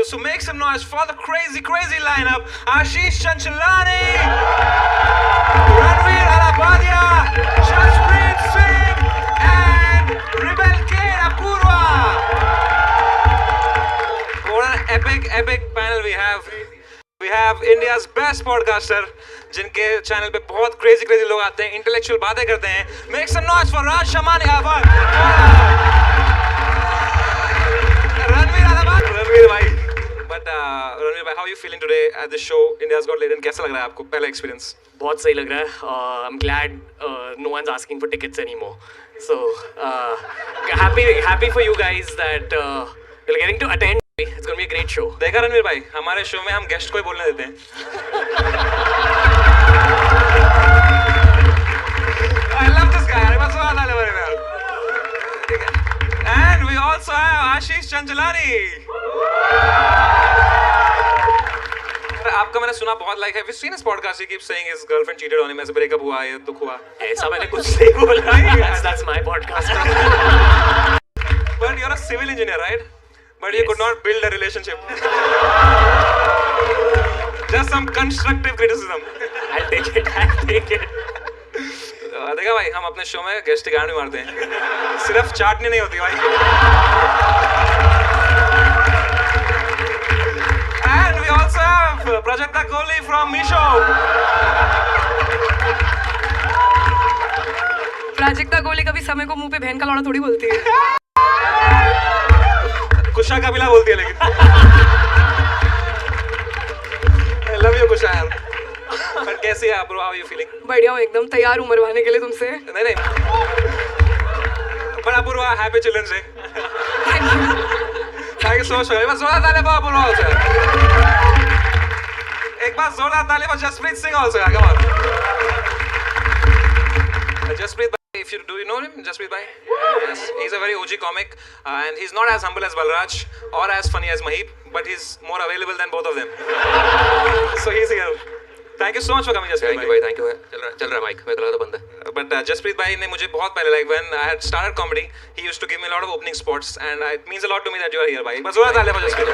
So make some noise for the crazy lineup. Ashish Chanchalani, Ranveer Alabadia, Jaspreet Singh, and Rebel Kane Apurva. What an epic panel we have. We have India's best podcaster, जिनके channel पे बहुत crazy लोग आते हैं, intellectual बातें करते हैं. Make some noise for Raj Shamani. Ranveer भाई. But Ranveer भाई, how are you feeling today at the show India's Got Talent? कैसा लग रहा है आपको पहला experience? बहुत सही लग रहा है. I'm glad no one's asking for tickets anymore. So happy for you guys that you're getting to attend. It's going to be a great show. देखा रणवीर भाई, हमारे शो में हम गेस्ट को ही बोलने देते हैं. I love this guy. मैं सुना था लेवल में. And we also have Ashish Chanchalani. आपका मैंने सुना बहुत लाइक है. Have you seen his podcast? He keeps saying his girlfriend cheated on him. ऐसे breakup हुआ, ये दुख हुआ. ऐसा मैंने कुछ नहीं बोला. That's my podcast. But you're a civil engineer, right? But you could not build a relationship. Just some constructive criticism. I'll take it. देखा भाई, हम अपने शो में गेस्ट की गांड भी मारते हैं. सिर्फ चाटनी नहीं होती भाई. And we also have Prajakta Kohli from Meesho. Prajakta Kohli कभी समय को मुंह पे बहन का लौड़ा थोड़ी बोलती है. कुशा कपिला बोलती है लेकिन. I love you कुशा यार. पर कैसी है आप? How are you feeling? बढ़िया हूँ एकदम. तैयार हूँ मरवाने के लिए तुमसे. नहीं. पर Apoorva, happy children's day. Thank you so much. एक बार जोरदार ताली for अपूर्वा also. एक बार जोरदार ताली for Jasprit Singh also. Come on. Jaspreet bhai, do you know him? Jaspreet bhai? Yes. He's a very OG comic, and he's not as humble as Balraj or as funny as Mahib, but he's more available than both of them. So he's here. Thank you so much for coming, Jaspreet. Thank you भाई. Thank you. चल रहा mic. मेरे को लगा था बंद है. But Jaspreet bhai ने मुझे बहुत पहले, like when I had started comedy, he used to give me a lot of opening spots, and it means a lot to me that you are here, bhai. बस जोरदार ताली for Jaspreet.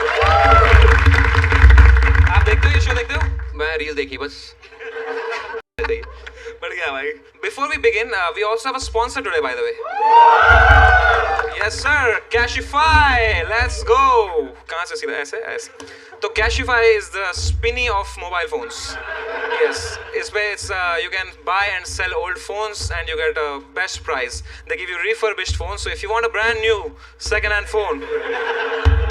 आप देखते हो ये शो? देखते हो? मैं रील देखी बस. बढ़िया भाई. Before we begin, we also have a sponsor today, by the way. Yes sir, Cashify. Let's go. कहाँ से सीधा ऐसे? तो Cashify is the spinny of mobile phones. Yes, इसमें you can buy and sell old phones and you get a best price. They give you refurbished phones. So if you want a brand new second-hand phone,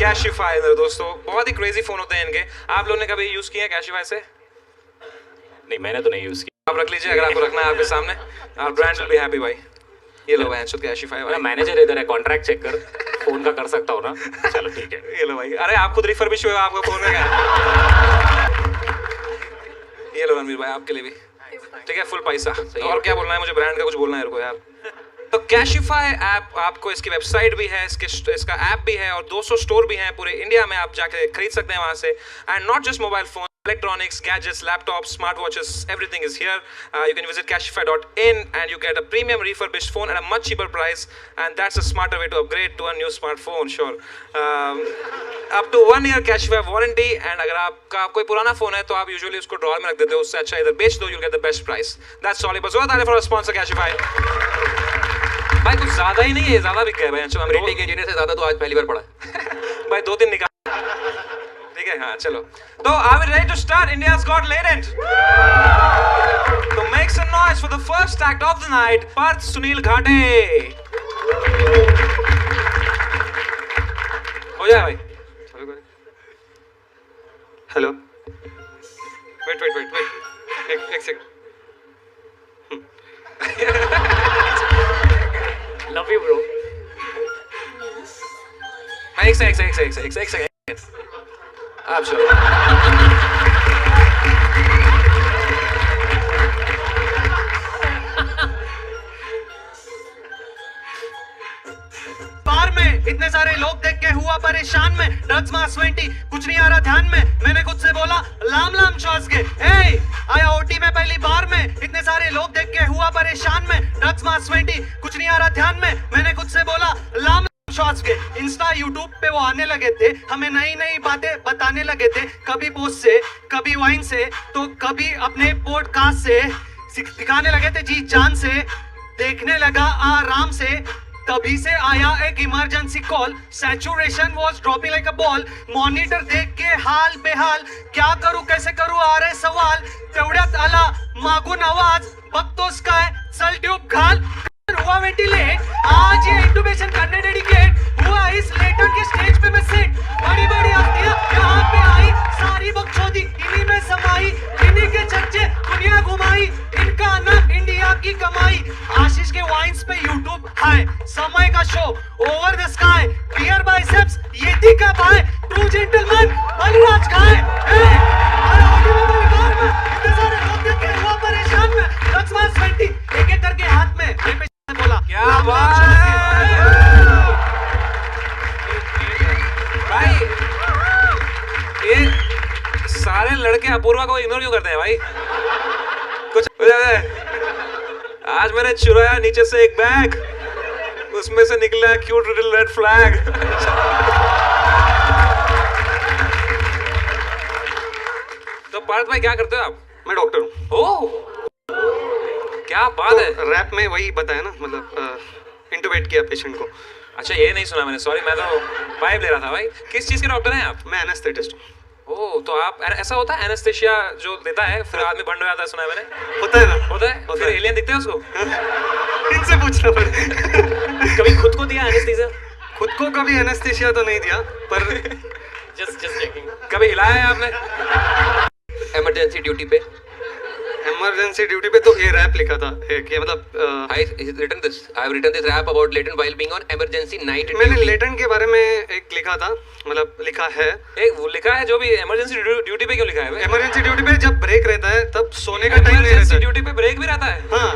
Cashify मेरे दोस्तों. बहुत ही crazy phone होते हैं इनके. आप लोगों ने कभी use किया Cashify से? नहीं, मैंने तो नहीं यूज किया. आप रख लीजिए अगर आपको रखना है आपके सामने. Our brand will be happy भाई. ये लो भाई, Cashify भाई. मैनेजर इधर है, कॉन्ट्रैक्ट चेक कर. फोन का कर सकता हूँ ना? चलो ठीक है. ये लो भाई. अरे आप खुद रिफर्बिश हुए, आपका फोन में क्या है? ये लो रणवीर भाई, आपके लिए भी. ठीक है, फुल पैसा. और क्या बोलना है मुझे? ब्रांड का कुछ बोलना है रुको यार. तो Cashify ऐप, आपको इसकी वेबसाइट भी है, इसका ऐप भी है और 200 स्टोर भी हैं पूरे इंडिया में. आप जाके खरीद सकते हैं वहाँ से. And not just mobile phone, electronics, gadgets, laptops, smartwatches, everything is here. You can visit Cashify.in and you get a premium refurbished phone at a much cheaper price, and that's a smarter way to upgrade to a new smartphone. Sure. Up to 1 year Cashify warranty, and अगर आपका कोई पुराना phone है तो आप usually उसको drawer में रख देते हो. उससे अच्छा इधर बेच दो, you'll get the best price. That's all. बस जोरदार ताली for our sponsor Cashify. भाई कुछ ज़्यादा ही नहीं है, ज़्यादा बिक गया भाई. रेटिंग इंजीनियर से ज़्यादा तो आज पहली बार पढ़ा. भाई 2-3 निकाल. ठीक है, हाँ चलो. तो are we ready to start India's Got Talent? तो make some noise for the first act of the night, Parth Sunil Ghate. हो जाए भाई. हेलो. वेट. एक सेकंड. Love you bro. एक सेकंड. आप चलो. बार में इतने सारे लोग देख के हुआ परेशान में. ड्रग्स मास 20 कुछ नहीं आ रहा ध्यान में. मैंने खुद से बोला लाम श्वास के. आया ओटी में पहली बार में. इतने सारे लोग देख के हुआ परेशान में. ड्रग्स मास 20 कुछ नहीं आ रहा ध्यान में. मैंने खुद से बोला लाम श्वास के. इंस्टा यूट्यूब पे वो आने लगे थे, हमें नई नई बातें बताने लगे थे, कभी पोस्ट से, कभी वाइन से, तो कभी अपने पॉडकास्ट से दिखाने लगे थे जी जान से, देखने लगा आराम से, तभी से आया एक emergency call, saturation was dropping like a ball, monitor देख के हाल बेहाल, क्या करूं कैसे करूं आ रहे सवाल, तेवढ्यात आला मागून आवाज, बघतोस काय चल ट्यूब घाल, हुआ वेंटिलेट, आज ये इंटुबेशन करने डेडिकेट, हुआ इस लेटर के स्टेज पे मैं सेट, बड़ी बड़ी हस्तियां यहाँ पे आई, सारी बकचोदी इन्हीं में समाई, इन्हीं के चर्चे दुनिया घुमाई, इनका नाम इंडिया की कमाई, आशीष के वाइन्स पे यूट्यूब हाय, समय का show over the sky, beer biceps ये थी का भाई, ट्रू जेंटलमैन बलराज खाए, अरे ऑडियो में बलिदार में, इतने सारे लोग देखे हुआ परेशान में, ड्रग्स मास 20 एक एक करके हाथ में, मैं बोला क्या बात है भाई, ये सारे लड़के अपूर्वा को इग्नोर क्यों करते हैं भाई? कुछ हो जाता है। आज मैंने चुराया नीचे से एक बैग, उसमें से निकला क्यूट लिटिल रेड फ्लैग। तो पार्थ भाई क्या करते हो आप? मैं डॉक्टर हूँ। ओह क्या बात है। रैप में वही बताया ना, मतलब इंटुबेट किया पेशेंट को। अच्छा ये नहीं सुना मैंने, सॉरी, मैं तो पाइप ले रहा था भाई। किस चीज़ के डॉक्टर हैं आप? मैं एनेस्थेटिस्ट हूँ। ओह तो आप ऐसा होता है एनेस्थेशिया जो देता है फिर आदमी बंद हो जाता है, सुना है मैंने। होता है ना? होता है? फिर एलियन दिखते हैं उसको? इनसे पूछना पड़ेगा। कभी खुद को दिया एनेस्थीसिया? खुद को कभी एनेस्थेशिया तो नहीं दिया, पर जस्ट चेकिंग। कभी हिलाया है आपने? इमरजेंसी ड्यूटी पे? इमरजेंसी ड्यूटी पे तो ये रैप लिखा था कि मतलब I written this. I have written this rap about latent while being on emergency night मैंने duty. लेटेंट के बारे में एक लिखा था, मतलब लिखा है। एक वो लिखा है जो भी इमरजेंसी ड्यूटी पे क्यों लिखा है? इमरजेंसी ड्यूटी पे जब ब्रेक रहता है तब सोने का टाइम नहीं रहता इमरजेंसी है। ड्यूटी पे ब्रेक भी रहता है? हाँ।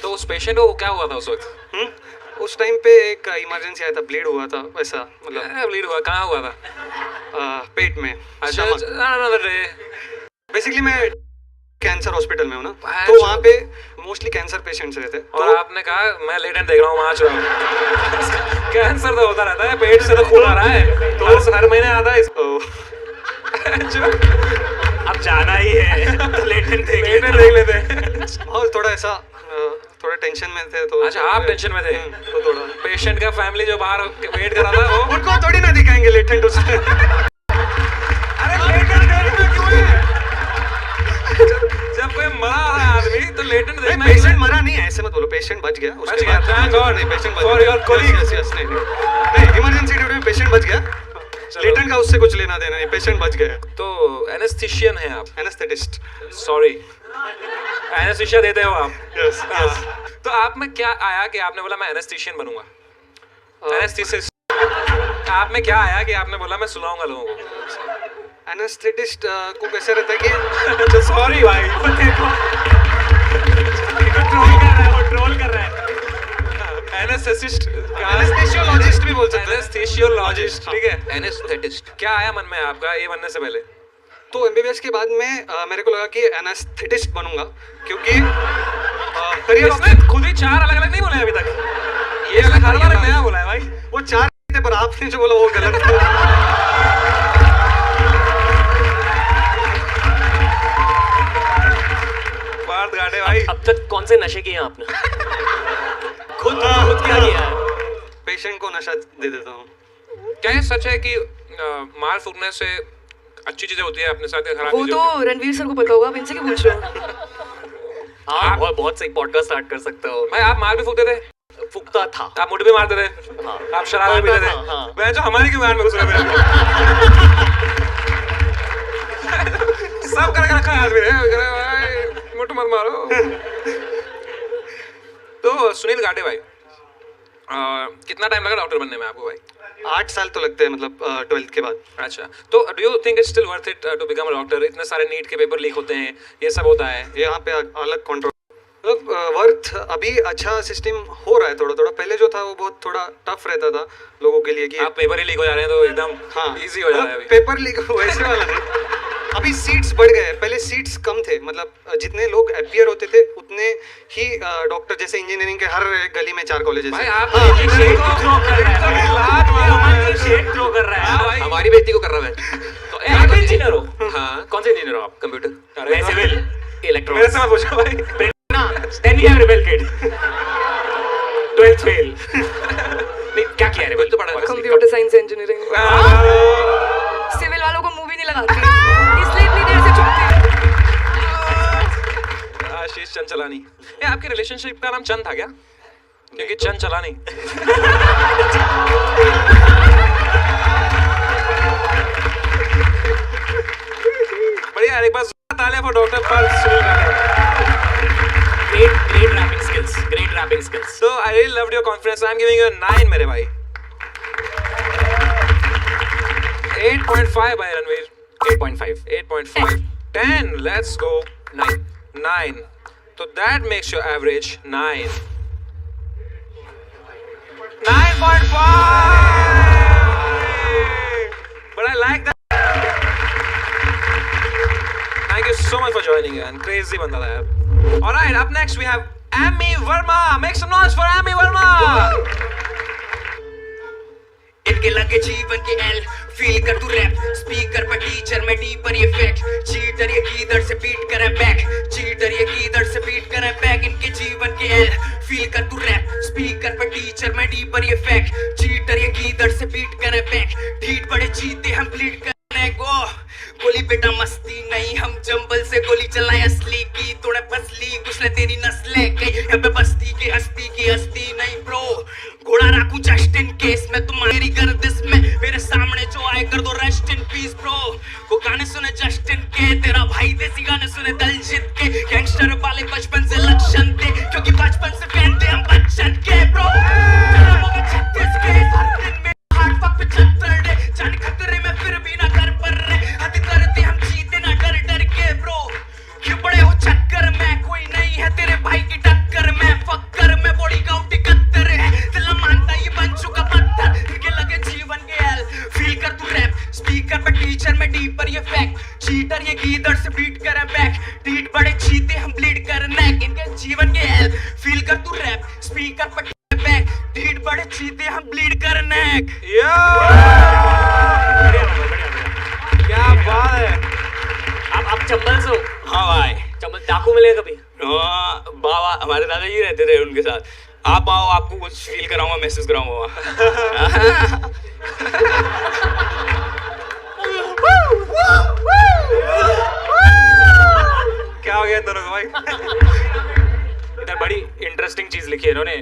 तो उस पेशेंट को क्या हुआ था उस वक्त? उस टाइम पे एक इमरजेंसी आया था, ब्लीड हुआ था वैसा, मतलब ब्लीड हुआ? कहाँ हुआ था? पेट में। अच्छा बेसिकली मैं कैंसर हॉस्पिटल में हूँ ना, अच्छा। तो वहाँ पे मोस्टली कैंसर पेशेंट्स रहते हैं। और आपने कहा मैं लेटेंट देख रहा हूँ, वहाँ चुरा हूँ। कैंसर तो होता रहता है, पेट से तो खून आ रहा है, तो हर महीने आता है। अब जाना ही है, लेटेंट देख लेते हैं। और थोड़ा ऐसा थोड़ा टेंशन में थे तो। अच्छा आप टेंशन में थे? तो थोड़ा पेशेंट का फैमिली जो बाहर वेट कर रहा था वो उनको थोड़ी ना दिखाएंगे लेटेंट उसमें। अरे लेटेंट देखना क्यों है? जब कोई मरा है आदमी तो लेटेंट देखना। पेशेंट मरा नहीं है, ऐसे मत बोलो, पेशेंट बच गया। बच गया, थैंक गॉड। नहीं, पेशेंट बच फॉर गया। Your colleague. यस नहीं इमरजेंसी ड्यूटी में पेशेंट बच गया, लेटेंट का उससे कुछ लेना देना नहीं, पेशेंट बच गया। तो एनेस्थेशियन है आप? एनेस्थेटिस्ट। सॉरी, एनेस्थेशिया देते हो आप? Yes yes. तो आप में क्या आया कि आपने बोला मैं एनेस्थेशियन बनूंगा? एनेस्थेसिस्ट आप में क्या आया कि आपने बोला मैं सुनाऊंगा लोगों को? एनेस्थेटिस्ट को कैसे रहता है कि सॉरी भाई, वो देखो ट्रोल कर रहा है। एनेस्थेसिस्ट एनेस्थेशियोलॉजिस्ट भी बोल सकते हैं। एनेस्थेशियोलॉजिस्ट, ठीक है। Anesthetist. क्या आया मन में आपका ये बनने से पहले? तो एमबीबीएस के बाद में मेरे को लगा कि एनेस्थेटिस्ट बनूंगा, क्योंकि करियर इसने खुद ही 4 अलग अलग नहीं बोले अभी तक, ये हर बार नया बोला है भाई। वो 4 थे पर आपने जो बोला वो गलत था। पार्थ घाटे भाई। अब तक कौन से नशे किए हैं आपने? खुद क्या किया है? पेशेंट को नशा दे देता हूँ। क्या ये सच है कि माल फूकने से अच्छी चीजें होती है अपने साथ या खराब वो चीजें तो होती रणवीर सर को पता होगा, आप इनसे क्यों पूछ रहे हो? हाँ, बहुत सही पॉडकास्ट स्टार्ट कर सकते हो। है? भाई आप माल भी फूकते थे? फूकता था। आप मुठ भी मारते थे? हाँ। आप शराब भी पीते थे? हाँ। मैं जो हमारी क्यों गान में घुस रहे थे? सब करके रखा है आदमी ने, भाई मुठ मत मारो। तो सुनील घाटे भाई, कितना टाइम लगा डॉक्टर बनने में आपको भाई? 8 साल तो लगते हैं, मतलब 12th के बाद। अच्छा, तो do you think it's still worth it to become a doctor? इतने सारे नीट के पेपर लीक होते हैं, ये सब होता है, यहाँ पे अलग कंट्रोल, मतलब वर्थ अभी अच्छा सिस्टम हो रहा है थोड़ा थोड़ा। पहले जो था वो बहुत थोड़ा टफ रहता था लोगों के लिए कि आप पेपर ही लीक हो जा रहे हैं तो एकदम हाँ इजी हो जा रहा है अभी। पेपर लीक वैसे वाला नहीं, अभी सीट्स बढ़ गए, पहले सीट्स कम थे, मतलब जितने लोग अपीयर होते थे उतने ही डॉक्टर, जैसे इंजीनियरिंग के हर गली में 4 कॉलेजेस भाई हैं। आप शेड थ्रो कर रहा है भाई। हमारी बेइज्जती को कर रहा मैं। तो आप इंजीनियर हो? हाँ, कौन से इंजीनियर हो आप? कंप्यूटर। मैं सिविल मेरे इलेक्ट्रॉनिक्स। से मत पूछो भाई। ना then we have rebel kid 12th fail। नहीं क्या किया rebel? तो पढ़ा है। Computer science engineering. सिविल वालों को मूवी नहीं लगाती, इसलिए इतनी देर से चुप थे। आशीष चंचलानी। ये आपके रिलेशनशिप का नाम चंद था क्या? क्योंकि चंद चलानी। बढ़िया यार, एक बार तालियां for doctor Pal Sunil. Great rapping skills, great rapping skills। So I really loved your confidence. I'm giving you a 9 मेरे भाई। 8.5 भाई Ranveer. 8.5। 8.5। 10. Let's go. 9। 9. So that makes your average 9. 9.5. But I like that. Thank you so much for joining in. Crazy बंदा था यार। All right, up next we have Amy Verma. Make some noise for Amy Verma. इनके लगे जीवन के L feel कर तू rap speaker पर टीचर में डीपर ये फैक्ट चीटर ये कीदर से बीट करे बैक चीटर ये कीदर से बीट करे बैक इनके जीवन के एल फील कर तू रैप स्पीकर पर टीचर में डीपर ये फैक्ट चीटर ये कीदर से बीट करे बैक ढीठ बड़े चीते हम ब्लीड करने को गोली बेटा मस्ती नहीं हम जंबल से गोली चलाए असली की तोड़े फसली कुछ ले तेरी नस्लें कई यहाँ पे बस्ती की हस्ती नहीं ब्रो घोड़ा राखू जस्ट इन केस में तुम्हारी गर्दिश में मेरे सामने जो आए कर दो रेस्ट इन पीस ब्रो को गाने सुने जस्ट इन के तेरा भाई देसी गाने सुने दलजीत के गैंगस्टर वाले बचपन से लक्षण थे क्योंकि बचपन से फैन थे हम बच्चन के ब्रो 36 के हर दिन में हार्ट फक पे 76 डे जान खतरे में फिर भी ना कर पर रहे हद करते हम जीते ना डर के ब्रो क्यों पड़े हो चक्कर में कोई नहीं है तेरे भाई की टक्कर में फक्कर में बॉडी काउंट 71 है दिल मानता ये बन चुका पत्थर इनके लगे जीवन के एल फील कर तू रैप स्पीकर पे टीचर में डीपर ये फैक्ट चीटर ये गीदड़ से बीट करे बैक टीट बड़े चीते हम ब्लीड कर नेक इनके जीवन के एल फील कर तू रैप स्पीकर पे बैक टीट बड़े चीते हम ब्लीड कर नेक Yo! क्या बात है। आप चंबल से हो? हाँ भाई चंबल डाकू मिले कभी? बाबा हमारे दादाजी रहते थे उनके साथ आप आओ आपको कुछ फील कराऊंगा महसूस कराऊंगा क्या हो गया इन दोनों को भाई? इधर बड़ी इंटरेस्टिंग चीज लिखी है इन्होंने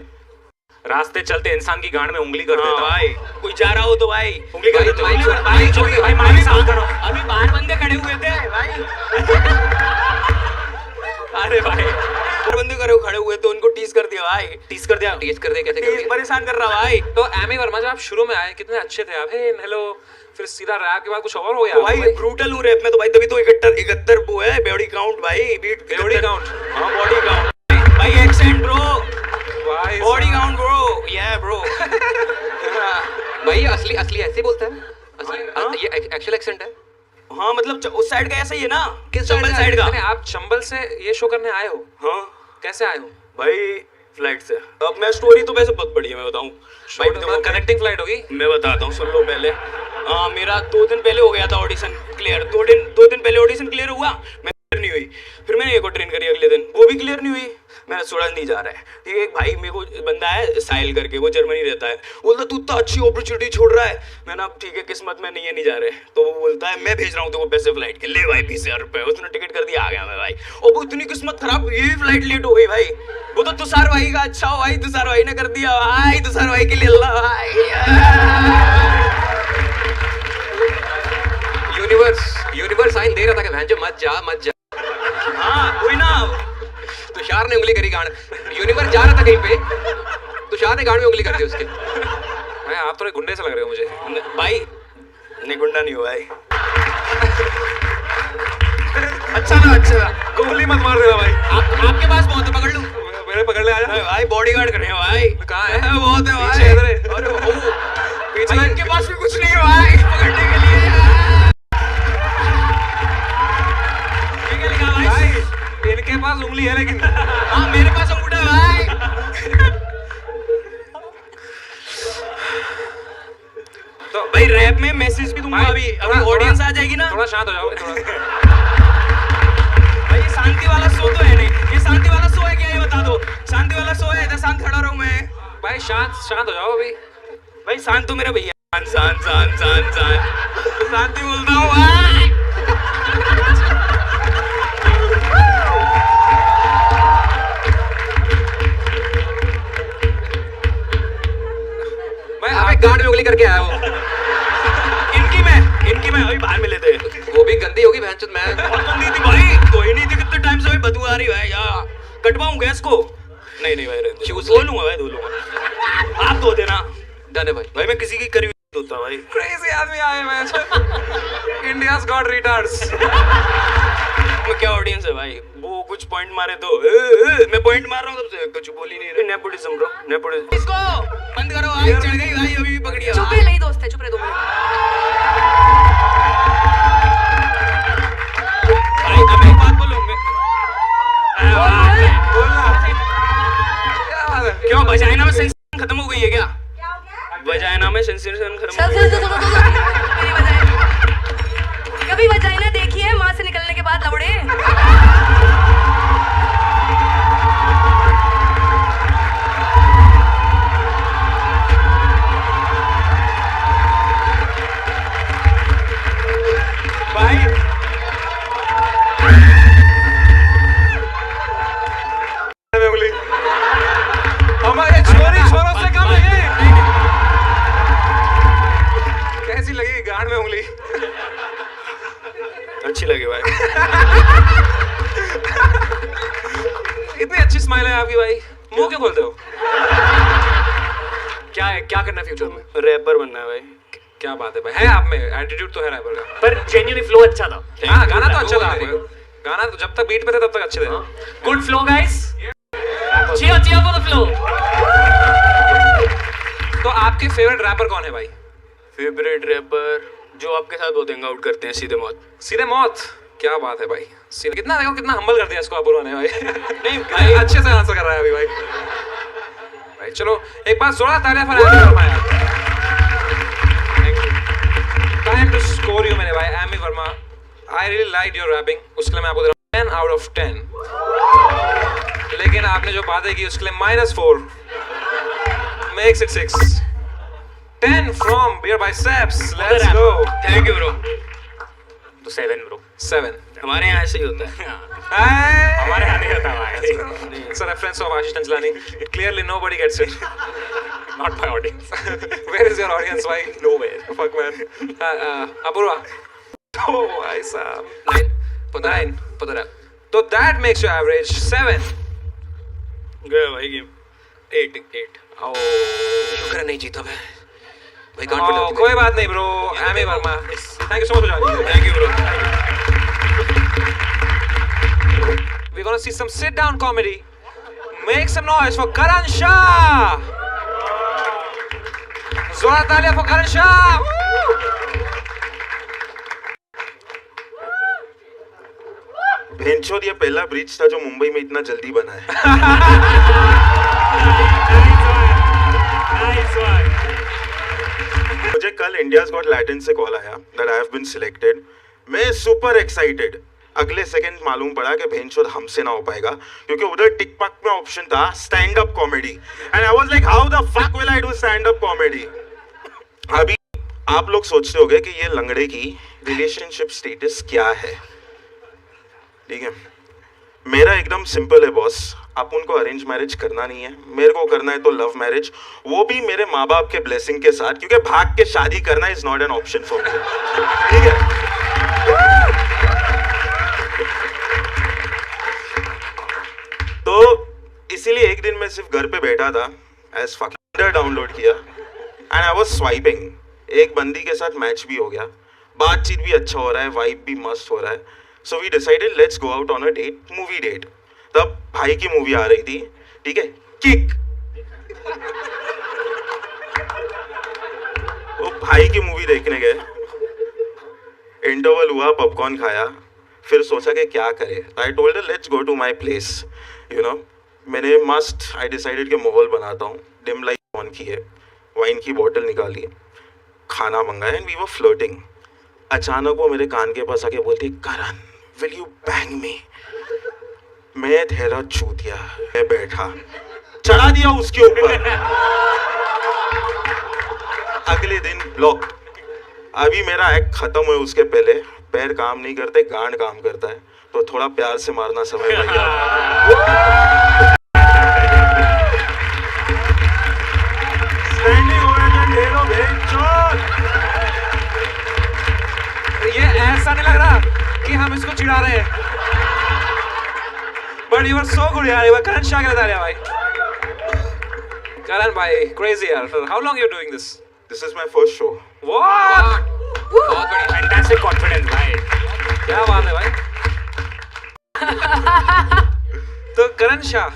रास्ते चलते इंसान की गांड में उंगली कर देता भाई कोई जा रहा हो तो भाई उंगली कर देता भाई, भाई माइक साफ करो। अभी बाहर बंदे खड़े हुए थे भाई अरे भाई बाहर बंदे खड़े हुए थे उनको टीज कर दिया भाई टीज कर दिया। टीज कर दे कैसे कर टीज दिया? परेशान कर रहा भाई तो एमी वर्मा जब आप शुरू में आए कितने अच्छे थे आप। हे हेलो, फिर सीधा रैप के बाद कुछ और हो गया तो भाई ब्रूटल हूँ रैप में तो भाई तभी तो 71 वो है बॉडी काउंट भाई बीट बॉडी काउंट। हाँ बॉडी काउंट भाई एक्सेंट ब्रो भाई बॉडी काउंट ब्रो या ब्रो भाई असली ऐसे बोलता है असली ये एक्चुअल एक्सेंट है। हाँ मतलब उस साइड का ऐसा ही है ना किस चंबल साइड का। नहीं, आप चंबल से ये शो करने आए हो? हाँ कैसे आए हो भाई फ्लाइट से। अब मैं स्टोरी तो वैसे बहुत बड़ी है मैं बताऊं भाई देखो कनेक्टिंग फ्लाइट होगी। मैं बताता हूँ सुन लो पहले। मेरा 2 दिन पहले हो गया था ऑडिशन क्लियर। 2 दिन पहले ऑडिशन क्लियर हुआ मैं क्लियर नहीं हुई फिर मैंने एक और ट्रेन करी अगले दिन वो भी क्लियर नहीं हुई मैंने सोचा नहीं जा रहा है ठीक है। एक भाई मेरे को बंदा है साहिल करके वो जर्मनी रहता है बोलता तू इतना अच्छी अपॉर्चुनिटी छोड़ रहा है मैंने अब ठीक है किस्मत में नहीं जा रहे तो वो बोलता है मैं भेज रहा हूँ तो पैसे फ्लाइट के ले भाई 20,000 रुपए उसने टिकट कर दिया आ गया मैं भाई और वो इतनी किस्मत खराब ये भी फ्लाइट लेट हो गई भाई वो तो तुषार भाई का अच्छा हो भाई तुषार भाई ने कर दिया भाई तुषार भाई के लिए अल्लाह भाई यूनिवर्स साइन दे रहा था कि भैंचो मत जा हाँ कोई ना तुषार ने उंगली करी गांड यूनिवर्स जा रहा था कहीं पे तुषार ने गांड में उंगली कर दी उसके। भाई आप थोड़े गुंडे से लग रहे हो मुझे। भाई नहीं गुंडा नहीं हुआ भाई अच्छा गोली मत मार देना भाई। आपके पास बहुत है पकड़ लूं मेरे पकड़ ले आजा भाई बॉडीगार्ड कर रहे हैं भाई कहाँ है? बहुत है भाई पीछे इधर है। अरे ओ पीछे भाई इनके पास भी कुछ नहीं है भाई पकड़ने के लिए पास उंगली है लेकिन हाँ मेरे पास अंगूठा है भाई। तो भाई रैप में मैसेज भी दूंगा अभी ऑडियंस आ जाएगी ना। थोड़ा शांत हो जाओ थोड़ा। भाई ये शांति वाला शो तो है नहीं, ये शांति वाला शो है क्या ये बता दो। शांति वाला शो है, इधर शांत खड़ा रहूं मैं। भाई शांत हो जाओ अभी। भाई शांत तो मेरा भैया, शांत शांति बोलता हूँ भाई। मैं आप एक गांड में उंगली करके आया वो। इनकी मैं अभी बाहर मिले थे। वो भी गंदी होगी भैंचोद मैं। और तो नहीं थी भाई, तो ही नहीं थी, कितने टाइम से भाई बदबू आ रही है यार। कटवाऊं गैस को? नहीं भाई रहने दो। धो लूंगा भाई, धो लूंगा। आप धो देना। डन है भाई। भाई मैं किसी की करी हुई धोता भाई। क्रेजी आदमी आए मैच। India's got retards. मैं क्या ऑडियंस है भाई, वो कुछ पॉइंट मारे तो मैं पॉइंट मार रहा हूँ सबसे, कुछ बोल ही नहीं रहे। Nepotism bro, nepotism. इसको बंद करो भाई, चढ़ गई भाई अभी भी पकड़िए। चुप रहे, नहीं दोस्त है, चुप रहे 2 मिनट। भाई अब एक बात बोलो मैं। क्यों वजाइना में सेंसेशन खत्म हो गई है क्या? वजाइना में सेंसेशन खत्म हो गई है। कभी वजाइना देखी है माँ से निकलने के बाद लौड़े? भाई उंगली हमारे छोरों से कम है ये। कैसी लगी गांड में उंगली? अच्छी लगी भाई। इतनी अच्छी स्माइल है आपकी भाई, मुंह क्यों खोलते हो? क्या है, क्या करना है फ्यूचर में? रैपर बनना है भाई। क्या बात है भाई, है आप में एटीट्यूड तो है रैपर का। पर जेन्युइनली फ्लो अच्छा था। हाँ गाना तो अच्छा था, गाना तो जब तक बीट पे थे तब तक अच्छे थे। Good flow guys, cheer for the flow। तो आपके फेवरेट रैपर कौन है भाई? फेवरेट रैपर जो आपके साथ बहुत हैंग आउट करते हैं, सीधे मौत। सीधे मौत, क्या बात है भाई। सीधे कितना देखो कितना हम्बल कर दिया इसको अपूर्वा ने भाई। नहीं भाई अच्छे से आंसर कर रहा है अभी भाई। भाई चलो एक बार जोड़ा तालियां फॉर एमी वर्मा यार। टाइम टू स्कोर यू मेरे भाई Amy Verma. I really like your rapping, उसके लिए मैं आपको दे रहा हूं 10 out of 10। लेकिन आपने जो बातें की उसके लिए -4 makes it 6। 10 from Beer by Seps। Let's go। Thank you bro. तो 7 ब्रो। 7। हमारे यहाँ ऐसे ही होता है। हमारे यहाँ नहीं होता भाई। It's a reference of Ashish Tanjlani. Clearly nobody gets it. Not my audience। Where is your audience? Why? Nowhere। Fuck man। Apurva। Oh, भाई साहब। 9. पता है। So that makes your average 7। गया भाई गेम। 8। Oh, शुक्र है नहीं जीता मैं। भाई गांड पर लगती कोई बात नहीं bro. Amy Verma. Thank you so much for joining। Thank you bro. We're gonna see some sit-down comedy. Make some noise for Karan Shah। जोरा तालियां for Karan Shah। भेंचोद ये पहला ब्रिज था जो मुंबई में इतना जल्दी बना है। मुझे कल इंडियाज गॉट लैटिन से कॉल आया that I have been selected. मैं सुपर एक्साइटेड। अगले सेकंड मालूम पड़ा कि भेंचोद हमसे ना हो पाएगा क्योंकि उधर टिकटॉक में ऑप्शन था stand up comedy and I was like how the fuck will I do stand up comedy. अभी आप लोग सोचते होंगे कि ये लंगड़े की रिलेशनशिप स्टेटस क्या है। ठीक है, मेरा एकदम सिंपल है बॉस। अपन को अरेंज मैरिज करना नहीं है, मेरे को करना है तो लव मैरिज, वो भी मेरे माँ बाप के ब्लेसिंग के साथ, क्योंकि भाग के शादी करना is not an option for me. ठीक है, तो इसीलिए एक दिन मैं सिर्फ घर पे बैठा था, एज फकिंग डाउनलोड किया एंड आई वाज स्वाइपिंग। एक बंदी के साथ मैच भी हो गया, बातचीत भी अच्छा हो रहा है, वाइब भी मस्त हो रहा है। So we decided let's go out on a date, movie date. तब भाई की मूवी आ रही थी, ठीक है, किक। तो भाई की मूवी देखने गए, इंटरवल हुआ, पॉपकॉर्न खाया, फिर सोचा कि क्या करे. I told her let's go to my place. You know, मैंने आई डिसाइडेड कि माहौल बनाता हूँ. डिम लाइट ऑन की है, वाइन की बोतल निकाली, खाना मंगाया एंड वी वर फ्लर्टिंग. अचानक वो मेरे कान के पास आके बोलती, करण विल यू बैंग मी. मैं ठहरा चूतिया, मैं बैठा, चढ़ा दिया उसके ऊपर. अगले दिन ब्लॉक. अभी मेरा एक्ट खत्म हुए उसके पहले पैर काम नहीं करते, गांड काम करता है. तो थोड़ा प्यार से मारना समय भैया. स्टैंडिंग ओवेशन दे दो भेंचोद. ये ऐसा नहीं लग रहा कि हम इसको चिढ़ा रहे हैं. But you are so good यार. ये करण शाह के बता भाई. करण भाई क्रेजी यार. How long you doing this? This is my first show. What? बहुत बढ़िया. फैंटास्टिक कॉन्फिडेंस भाई. क्या बात है भाई. तो करण Shah,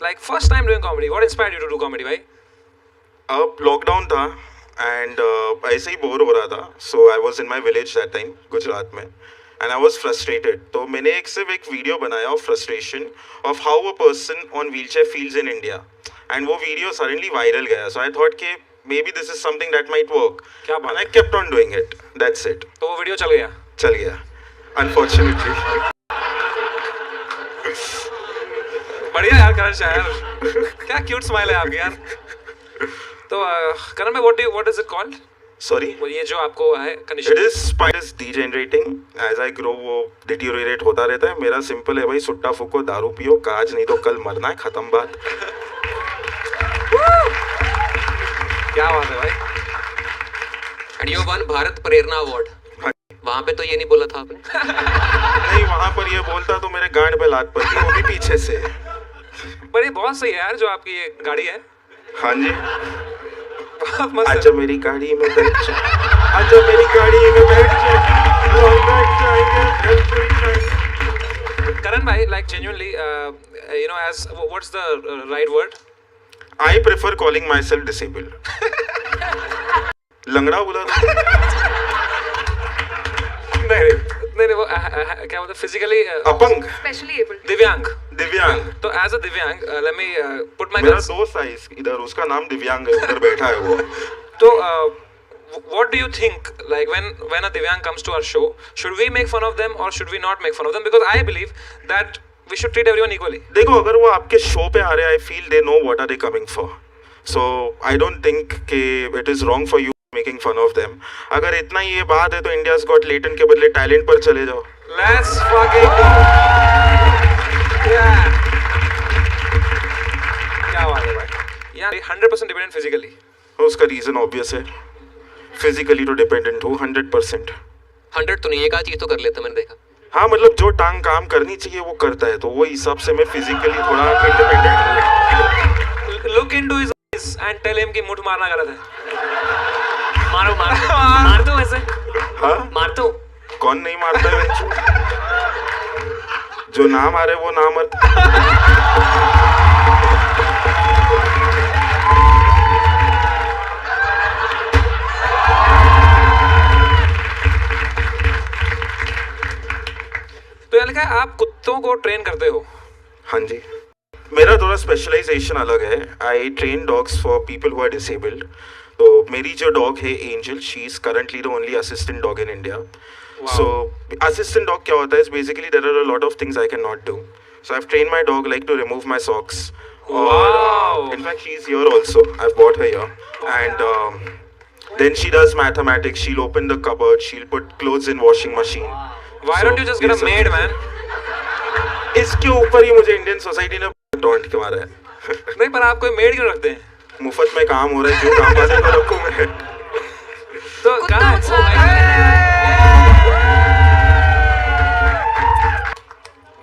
like first time doing comedy, what inspired you to do comedy भाई? अब लॉकडाउन था एंड ऐसे ही बोर हो रहा था. So I was in my village that time, Gujarat में, एंड आई वॉज फ्रस्ट्रेटेड. तो मैंने सिर्फ एक वीडियो बनाया of frustration of how a person on wheel chair feels in India. And वो वीडियो सडनली वायरल गया. सो आई थॉट कि may be this is something that might work. क्या बात. And I kept on doing it. That's it. तो वो video चल गया. चल गया अनफॉर्चुनेटली. बढ़िया यार करण शाह यार. क्या क्यूट स्माइल है आपकी यार. तो करण में what is it called? Sorry, वो ये जो आपको है it condition. Is spiders degenerating. As I grow वो डिटीरियोरेट होता रहता है. मेरा सिंपल है भाई, सुट्टा फूको, दारू पियो, काज नहीं तो कल मरना है, खत्म बात. क्या बात है भाई. And you one Bharat Prerna award. वहां पे तो ये नहीं बोला था आपने. नहीं, वहां पर ये बोलता तो मेरे गांड पे लात पड़ती, वो भी पीछे से. पर ये बहुत सही है यार जो आपकी ये गाड़ी है. हाँ जी. बहुत मस्त आजा है. मेरी गाड़ी में बैठ जा, आजा मेरी गाड़ी में बैठ जा, हम बैठ जाएंगे every time. Karan bhai, like genuinely, you know, as what's the right word? I prefer calling myself disabled. लंगड़ा बोला था. नहीं वो क्या बोलते फिजिकली अपंग, स्पेशली एबल. दिव्यांग. दिव्यांग. तो एज अ दिव्यांग let me put my मेरा guns. दोस्त है इधर, उसका नाम दिव्यांग है, उधर बैठा है वो. तो what do you think, like when a divyang comes to our show, should we make fun of them or should we not make fun of them? Because I believe that we should treat everyone equally. देखो, अगर वो आपके show पे आ रहे हैं, I feel they know what are they coming for. So I don't think कि it is wrong for you making fun of them. अगर इतना ही ये बात है तो India's Got Talent के बदले टैलेंट पर चले जाओ. Let's fucking go. Yeah. क्या बात है भाई. यार 100% dependent physically. उसका रीजन ऑब्वियस है. फिजिकली तो डिपेंडेंट हो 100%. 100 तो नहीं, एक आध चीज तो कर लेते मैंने देखा. हाँ, मतलब जो टांग काम करनी चाहिए वो करता है, तो वो हिसाब से मैं फिजिकली थोड़ा इंडिपेंडेंट हूँ. Look into his eyes and tell him कि मुठ मारना गलत है. मारो मार दो वैसे. हाँ, मार दो. कौन नहीं मारता है बच्चों? जो ना मारे वो ना मत. तो यार लिखा है आप कुत्तों को ट्रेन करते हो. हाँ जी, मेरा थोड़ा स्पेशलाइजेशन अलग है. I train dogs for people who are disabled. तो मेरी जो डॉग है Angel, she is currently the only assistant dog in India. So assistant dog क्या होता है? Basically there are a lot of things I can not do. So I have train my dog like to remove my socks. Wow. In fact, she's here also. I've bought her here. And then she does mathematics. She'll open the cupboard. She'll put clothes in washing machine. Why don't you just get a maid, man? इसके ऊपर ही मुझे Indian society ने don't के मारा है. नहीं, पर आप कोई मेड क्यों रखते हैं? मुफ्त में काम हो रहा है, क्यों काम वाले को रखूं मैं? तो कुत्ता कहाँ है? मुझसे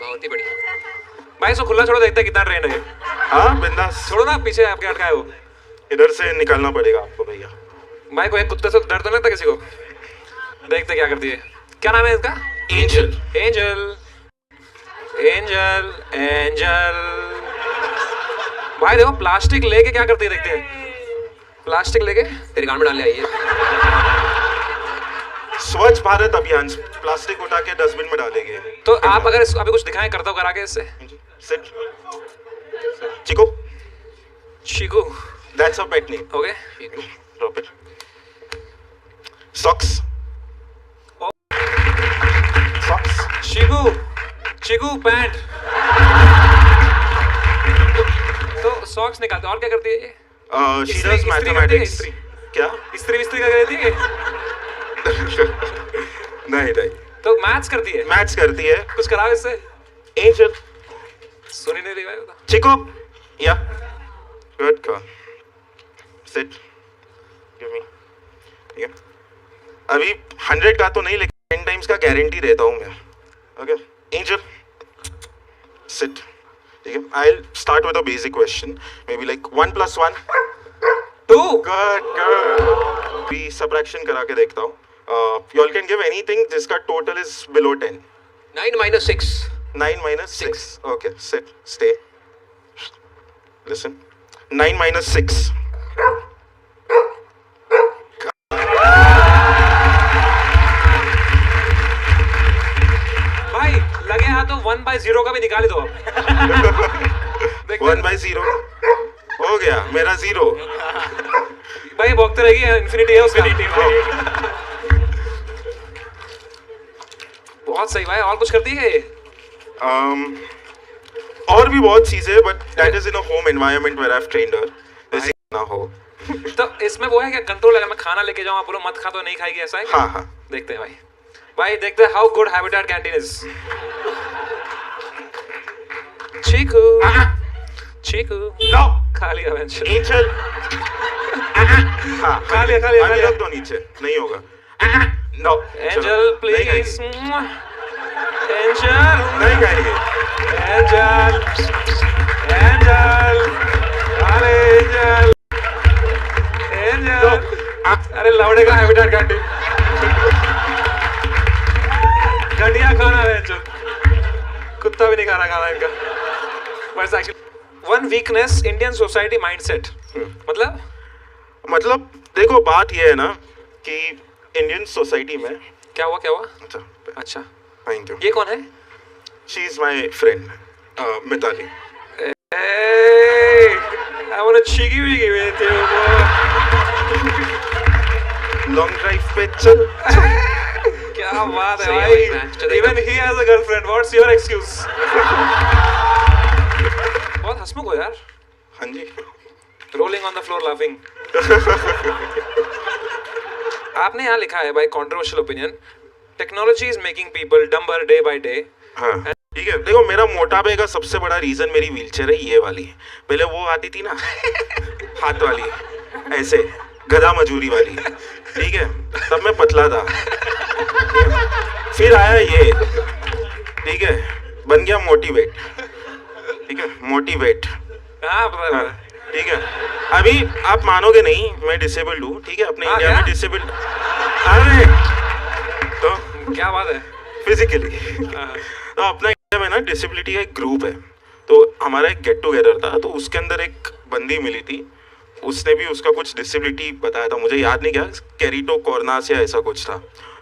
बहुत ही बढ़िया. भाई इसको खुला छोड़ो, देखते हैं कितना ट्रेन है. हाँ, बिंदास. छोड़ो ना, पीछे आपके अटका है वो. इधर से निकलना पड़ेगा आपको भैया. भाई को एक कुत्ते से डर तो नहीं लगता किसी को? देखते क्या करती है. क्या नाम है इसका? एंजल. एंजल. एंजल. एंजल. भाई देखो प्लास्टिक लेके क्या करती है, देखते हैं. प्लास्टिक लेके तेरे गांड में डालने आई है. स्वच्छ भारत अभियान, प्लास्टिक उठा के डस्टबिन में डालेंगे। तो आप अगर अभी कुछ दिखाएं करता हूँ करा के इससे। सिट चिको, शिकू, that's a pet name. Okay drop it. Socks, socks, शिकू, शिकू पैंट। तो सॉक्स निकालते और क्या करती है ये? शी इस्त्री- डज इस्त्री करती है, मैथमेटिक्स। इस्त्री। क्या? इस्त्री विस्त्री का रहती है? नहीं नहीं, तो मैथ्स करती है? मैथ्स करती है। कुछ कराओ इससे। एंजल, सुनी नहीं रही भाई बता। चिको, या good girl, sit, give me. ठीक है, अभी 100 का तो नहीं, लेकिन 10 टाइम्स का गारंटी देता हूँ मैं। Okay angel, sit. ठीक है, I will start with a basic question, maybe like 1 + 1 2। Good good. भी सबट्रैक्शन करा के देखता हूँ। You all can give anything जिसका total is below 10। 9 - 6 9 - 6, okay, sit, stay, listen. 9 - 6. भाई लगे हाथ तो 1/0 का भी निकाल ही दो आप। 1/0 हो गया मेरा 0। भाई भोगते रहेगी, इंफिनिटी है उसका। बहुत सही भाई, और कुछ करती है ये? और भी बहुत चीजें, but that is in a home environment where I have trained her, जैसे ना हो। तो इसमें वो है क्या कंट्रोल? अगर मैं खाना लेके जाऊँ आप बोलो मत खा तो नहीं खाएगी, ऐसा है? हाँ हाँ, देखते हैं भाई। भाई देखते हैं how good habitat canteen is. Cheeku, Cheeku, no खा लिया बेंच। एंजल, हाँ खा लिया, खा लिया, खा अभी लिया। रख दो नीचे, नहीं होगा। नो एंजल प्लीज, एंजल, नहीं खाएंगे। एंजल, एंजल, अरे एंजल, एंजल, अरे लौड़े का हैबिटेट कैंटीन। घटिया खाना है जो, कुत्ता भी नहीं खा रहा खाना इनका। बस actually one weakness Indian society mindset. मतलब देखो बात ये है ना कि इंडियन सोसाइटी में, क्या हुआ, क्या हुआ? अच्छा अच्छा, थैंक यू, ये कौन है? She is my friend Mitali. Hey, I want a cheeky wiggy with you, boy. Long drive पे चल। क्या बात है सही है भाई। भाई, चलेगा। Even he has a girlfriend. What's your excuse? बहुत हंसमुख हो यार। हाँ जी, Rolling on the floor laughing. आपने यहाँ लिखा है भाई controversial opinion. Technology is making people dumber day by day. हाँ ठीक है। देखो मेरा मोटापे का सबसे बड़ा रीजन मेरी व्हीलचेयर है, ये वाली। पहले वो आती थी ना हाथ वाली, ऐसे गधा मजूरी वाली, ठीक है, तब मैं पतला था। फिर आया ये, ठीक है, बन गया मोटिवेट, ठीक है, मोटिवेट, हाँ पता है। ठीक है। अभी आप मानोगे नहीं, मैं डिसेबल्ड हूँ, ठीक है, अपने हाँ, इंडिया क्या? में डिसेबल्ड। अरे तो क्या बात है? फिजिकली तो अपना इंडिया में ना डिसेबिलिटी का एक ग्रुप है। तो हमारा एक गेट टुगेदर था, तो उसके अंदर एक बंदी मिली थी, उसने भी उसका कुछ डिसेबिलिटी बताया था, मुझे याद नहीं क्या, केरिटोकॉर्नास या ऐसा कुछ था।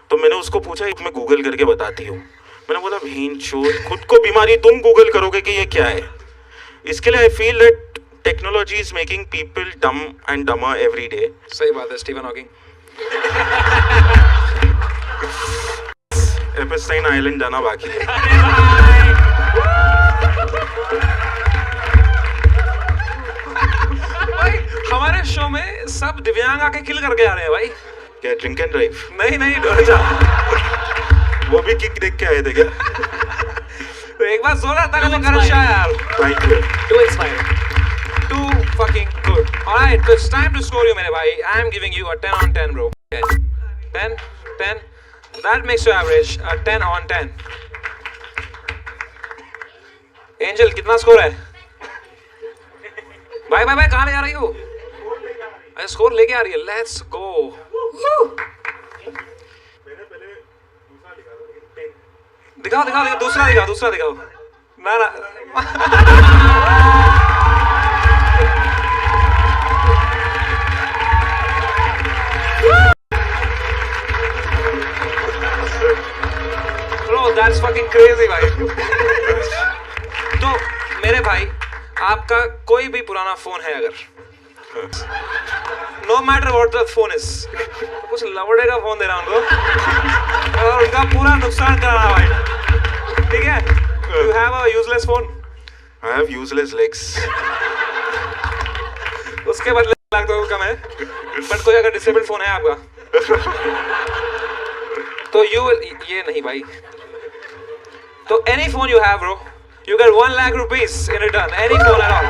तो मैंने उसको पूछा मैं गूगल करके बताती हूँ। मैंने बोला भेन चोद, खुद को बीमारी तुम गूगल करोगे कि ये क्या है। इसके लिए I feel that technology is making people डम एंड डमर एवरी डे। सही बात है, स्टीवन हॉकिंग। एपस्टाइन आइलैंड जाना बाकी है। भाई हमारे शो में सब दिव्यांग आके किल करके आ रहे हैं भाई। क्या ड्रिंक एंड ड्राइव? नहीं नहीं डर जा। वो भी किक देख के आए थे क्या? तो एक बार जोरदार ताली बजाओ यार। Thank you. Too inspiring. Too fucking good. Alright, so it's time to score you मेरे भाई. I am giving you a 10 on 10 bro. 10, 10. That makes your average a 10 on 10. Angel कितना स्कोर है? भाई भाई भाई कहाँ ले जा रही हो? अरे स्कोर लेके आ रही है। Let's go. दिखाओ दिखाओ दिखाओ, दूसरा दिखाओ ना that's fucking crazy भाई. तो मेरे भाई आपका कोई भी पुराना फोन है अगर, no matter what the phone is, कुछ लवड़े का फोन दे रहा हूँ उनको और उनका पूरा नुकसान कराना भाई. ठीक है? You have a useless phone. I have useless legs. उसके बदले लाख तो कम है. बट कोई अगर डिसेबल्ड फोन है आपका तो ये नहीं भाई. तो any phone you have bro, you get 1 lakh rupees in return. Any phone at all.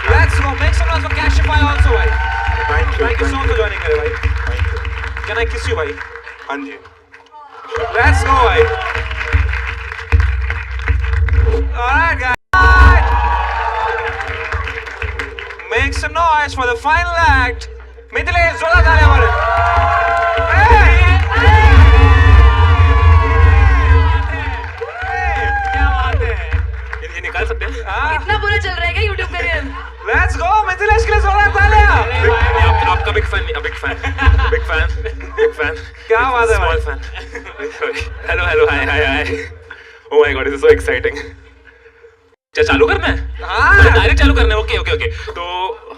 Let's go. Make some noise for Cashify also भाई. Thank you. Thank you so much for joining मेरे भाई. Thank you. Can I kiss you भाई? हाँ जी. Let's go भाई. Alright guys. Make some noise for the final act. Mithilesh जोरदार तालियां मारो. क्या बात है, ये निकाल सकते हैं? इतना बुरा चल रहा है क्या YouTube career? Let's go Mithilesh के लिए जोरदार तालियां. आपका बिग फैन, बिग फैन. क्या बात है भाई? Small fan. Hello hello, hi hi hi. Oh my God, this is so exciting. क्या चालू करना है? हाँ. डायरेक्ट चालू करना है. Okay okay okay. तो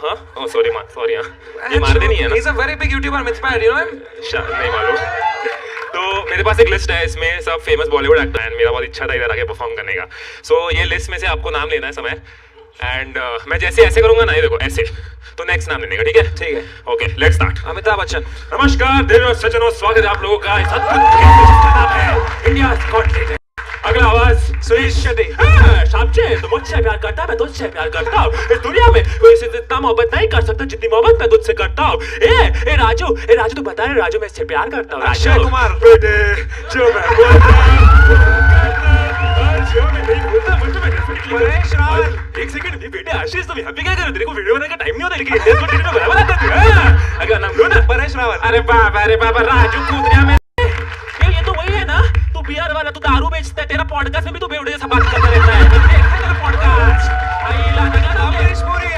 हाँ, ओह सॉरी हाँ, ये मार देनी है ना? He's a very big YouTuber, Mythpad, you know him? नहीं मालूम. तो मेरे पास एक लिस्ट है, इसमें सब फेमस बॉलीवुड एक्टर हैं. मेरा बहुत इच्छा था इधर आके परफॉर्म करने का. सो ये लिस्ट में से आपको नाम लेना है समय, एंड मैं जैसे ऐसे करूंगा ना, ये देखो ऐसे, तो नेक्स्ट नाम लेने का. ठीक है? ठीक है. Okay, let's start. Amitabh Bachchan. नमस्कार देवी और सज्जनों, स्वागत है आप लोगों का इस अद्भुत खेल में जिसका नाम है इंडिया गॉट टैलेंट. अगला आवाज सुनील शेट्टी. शामचे, तो मुझसे प्यार करता है, मैं तुझसे प्यार करता हूँ. इस दुनिया में कोई से इतना मोहब्बत नहीं कर सकता जितनी मोहब्बत मैं तुझसे करता हूँ. ए राजू तू बता रहे राजू, मैं इससे प्यार करता हूँ. अक्षय कुमार. बेटे जो मैं बोलता जो मैं नहीं बोलता मुझे मैं डेफिनेटली. परेश रावल. एक सेकंड भी बेटे, आशीष तुम यहाँ पे क्या कर रहे हो? तेरे को वीडियो बनाने का टाइम नहीं होता, लेकिन इंडियन को टीवी में बराबर आता है. अगला नाम लो ना. परेश रावल. अरे बाबा राजू कूदरिया में ये तो वही है ना, तू बियर वाला, तू दारू बेचता है. तेरा पॉडकास्ट में भी तू बेवड़े जैसा बात करता रहता है. देखा तेरा पॉडकास्ट. अमरीश पुरी.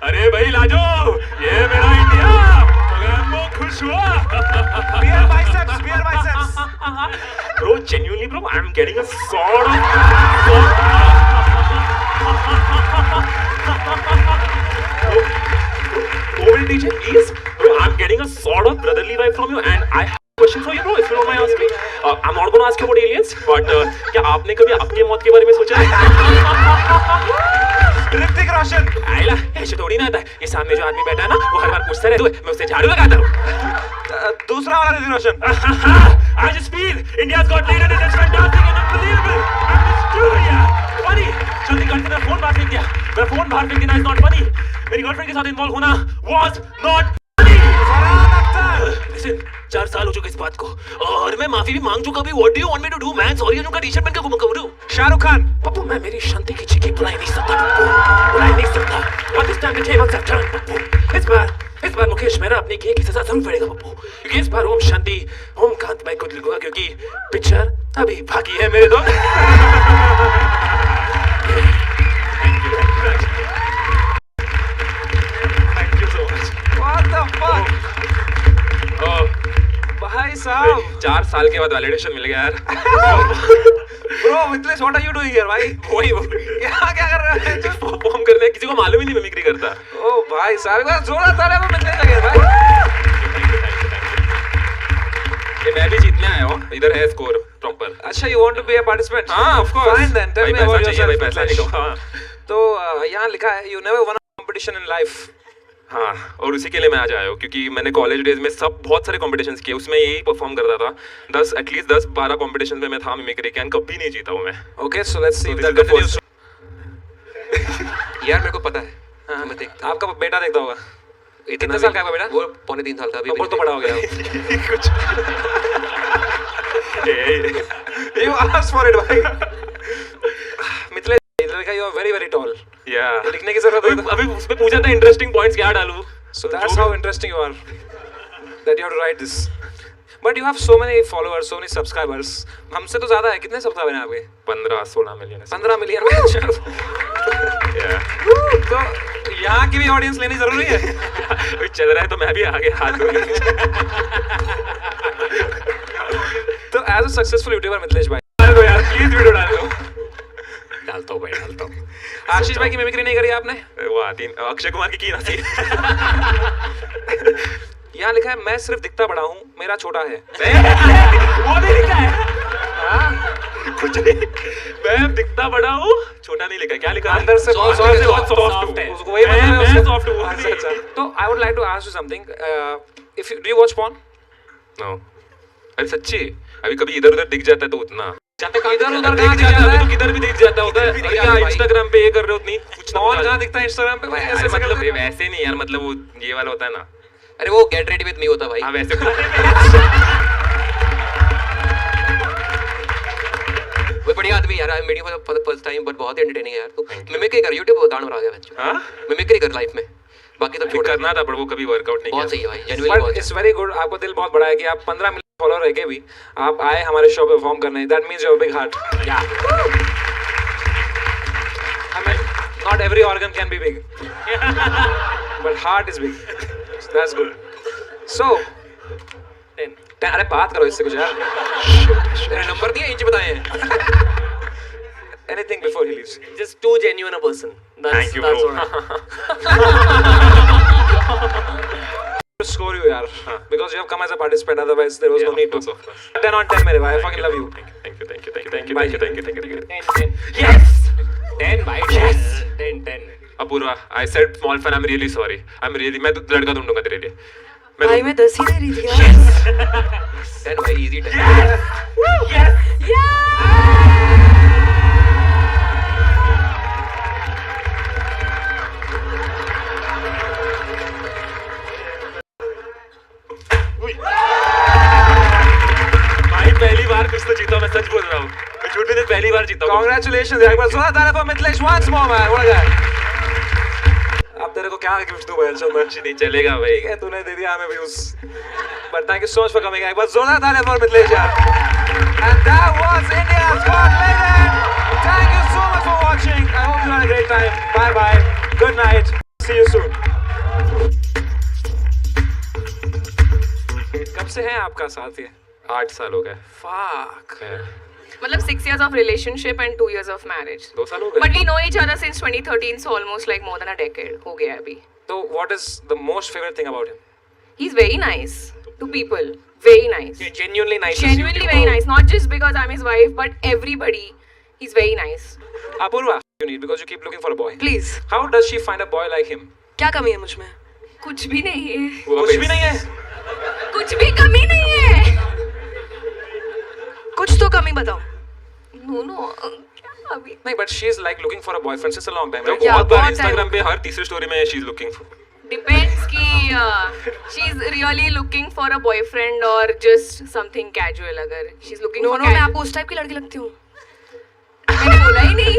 अरे भाई लाजो, ये मेरा इंडिया. मैं खुश हुआ. Beer biceps. Bro, genuinely bro, I'm getting a sort of DJ, please. Bro, I'm getting a sort of brotherly vibe from you, and I have a question for you, bro. If you don't mind asking, I'm not going to ask you about aliens, but क्या आपने कभी अपनी मौत के बारे में सोचा है? ऋतिक रोशन. आइला, ऐसे थोड़ी ना आता है. ये सामने जो आदमी बैठा है ना, वो हर बार पूछता रहता है, मैं उससे झाड़ू लगाता हूँ. दूसरा वाला Hrithik Roshan. I just feel India's got leader, and it's fantastic and unbelievable. I'm Victoria. Funny. जल्दी करते मेरा फोन बाहर फेंक दिया. मेरा फोन बाहर फेंक देना is not funny. मेरी गर्लफ्रेंड के साथ इन्वॉल्व होना was not funny. Farhan Akhtar. Listen, 4 साल हो चुके इस बात को, और मैं माफी भी मांग चुका भी. What do you want me to do, man? Sorry, उनका टी-शर्ट पहन के घूमूंगा. शाहरुख खान. पप्पू, मैं मेरी शांति की चिकी बुलाई नहीं सकता पप्पू, बुलाई नहीं सकता. But this time the tables have turned, Pappu. इस बार मुकेश मेरा अपनी की सजा जरूर पड़ेगा पप्पू, क्योंकि इस बार ओम शांति ओम कांत मैं खुद लिखूंगा, क्योंकि पिक्चर अभी बाकी है मेरे दोस्त. Thank you so much. What the fuck? भाई साहब. 4 साल के बाद वैलिडेशन मिल गया यार. Bro, Mithilesh, what are you doing here भाई? वही यहाँ क्या कर रहा है? परफॉर्म करने किसी को मालूम ही नहीं मिमिक्री करता. ओ भाई साहब, एक बार जोरदार तालियां वो मिथिलेश लगे भाई. ये मैं भी जीतने आया हूँ, इधर है स्कोर प्रॉपर. अच्छा, you want to be a participant? हाँ, of course. Fine then, tell me about yourself. पैसा निकालो. हाँ. तो यहाँ लिखा है you never won a competition in life. हाँ, और उसी के लिए मैं आज आया हूँ, क्योंकि मैंने कॉलेज डेज में बहुत सारे कॉम्पिटिशन्स किए, उसमें यही परफॉर्म करता था. 10-12 कॉम्पिटिशन में मैं था मिमिक्री के, कभी नहीं जीता हूँ मैं. Okay, so let's see if this that is the continues. यार मेरे को पता है. हाँ, मैं देखता आपका बेटा देखता होगा. इतना कितने साल का है आपका बेटा? वो 2.5 साल का अभी. अब तो बड़ा हो गया. कुछ You asked for it भाई. मिथिलेश, इधर लिखा you are very very tall. Yeah. लिखने की जरूरत है. अभी उसमें पूछा था इंटरेस्टिंग पॉइंट्स क्या डालूं. So that's how interesting you are. That you have to write this. But you have so many followers, so many subscribers. हमसे तो ज्यादा है. कितने सब्सक्राइबर हैं आपके? 15-16 मिलियन. 15 मिलियन. तो यहाँ की भी ऑडियंस लेनी जरूरी है. चल रहा है तो मैं भी आगे हाथ दूंगा. As a successful YouTuber Mithilesh भाई डाल दो यार प्लीज वीडियो डाल दो डालता हूँ भाई, डालता हूँ। आशीष भाई की मिमिक्री नहीं करी आपने वो आती अक्षय कुमार की ना थी। यहाँ लिखा है मैं सिर्फ दिखता बड़ा हूँ मेरा छोटा है वो नहीं लिखा है। कुछ नहीं, मैं दिखता बड़ा हूँ, छोटा नहीं लिखा। क्या लिखा है? अंदर से बहुत soft है। उसको वही मतलब है मैं उसको- soft हूँ। अच्छा, अच्छा। तो I would like to ask you something if you do you watch porn No. अरे सच्ची, अभी कभी इधर उधर दिख जाता है तो उतना इधर उधर दिख कहाँ जाता दिख है जाता तो किधर भी दिख जाता होता है। दिख क्या जाता है भाई। इंस्टाग्राम पे ये कर रहे हो उतनी कुछ ना पॉर्न कुछ कहाँ दिखता है इंस्टाग्राम पे भाई ऐसे अरे मतलब मतलब वैसे नहीं यार, मतलब वो ये वाला होता है ना। अरे वो गेट रेडी विद मी होता भाई। हाँ वैसे वो बढ़िया आदमी यार, I am meeting for the first time but बहुत एंटरटेनिंग है यार। तू मिमिक्री कर, यूट्यूब पे गाना बना गया बच्चों। हाँ मिमिक्री कर लाइफ में, बाकी सब छोड़। करना था पर वो कभी वर्कआउट नहीं बहुत किया। सही है भाई, जेन्युइनली बहुत इट्स वेरी गुड आपको दिल बहुत बड़ा है कि आप 15 मिलियन फॉलोअर रह के भी आप आए हमारे शो पे परफॉर्म करने that means you have big heart या I mean, not every organ can be big, but heart is big. So that's good. So, 10 अरे बात करो इससे कुछ यार. तेरे नंबर दिए, इंच बताए हैं। Anything before he leaves. Just too genuine a person. Thank you, that's bro. what I- To score you यार, because you have come as a participant. Otherwise, there was no need to. Of course. 10 on 10 मेरे भाई. I fucking love you. Thank you. Bye. 10. Ten, भाई, 10. 10. Apoorva, I said small fan. I'm really sorry. मैं लड़का ढूंढूंगा तेरे लिए। भाई मैं 10 ही दे रही थी यार. 10 भाई, easy 10। भाई पहली बार कुछ तो जीता, मैं सच बोल रहा हूँ। मैं झूठ नहीं, पहली बार जीता हूँ। Congratulations यार. एक बार जोरदार तालियां for Mithilesh once more man. What a guy. अब तेरे को क्या गिफ्ट दूं भाई? चल मैं कुछ नहीं चलेगा भाई। ठीक है तूने दे दिया हमें views. But thank you so much for coming. एक बार जोरदार तालियां for मिथिलेश यार. And that was India's Got Legend. Thank you so much for watching. I hope you had a great time. Bye bye. Good night. See you soon. कब से है आपका साथ ये? 8 साल हो गए। Fuck. मतलब 6 years of relationship and 2 years of marriage. 2 साल हो गए। But we know each other since 2013, so almost like more than a decade हो गया अभी. So what is the most favorite thing about him? He's very nice to people. Very nice. Genuinely nice. Genuinely very nice. Not just because I'm his wife, but everybody. He's very nice. Apurva, you need because you keep looking for a boy. Please. How does she find a boy like him? क्या कमी है मुझ में? कुछ भी नहीं है. कुछ भी नहीं है. कुछ भी कमी नहीं है. कुछ तो कमी बताओ. No. क्या अभी? नहीं, but she is like looking for a boyfriend since a long time, मैं right? Yeah, बहुत बार बहुत इंस्टाग्राम time पे हर तीसरी स्टोरी में she is looking for. Depends कि she's really looking for a boyfriend or just something casual. अगर she's looking for मैं आपको उस टाइप की लड़की लगती हूँ. मैंने बोला ही नहीं.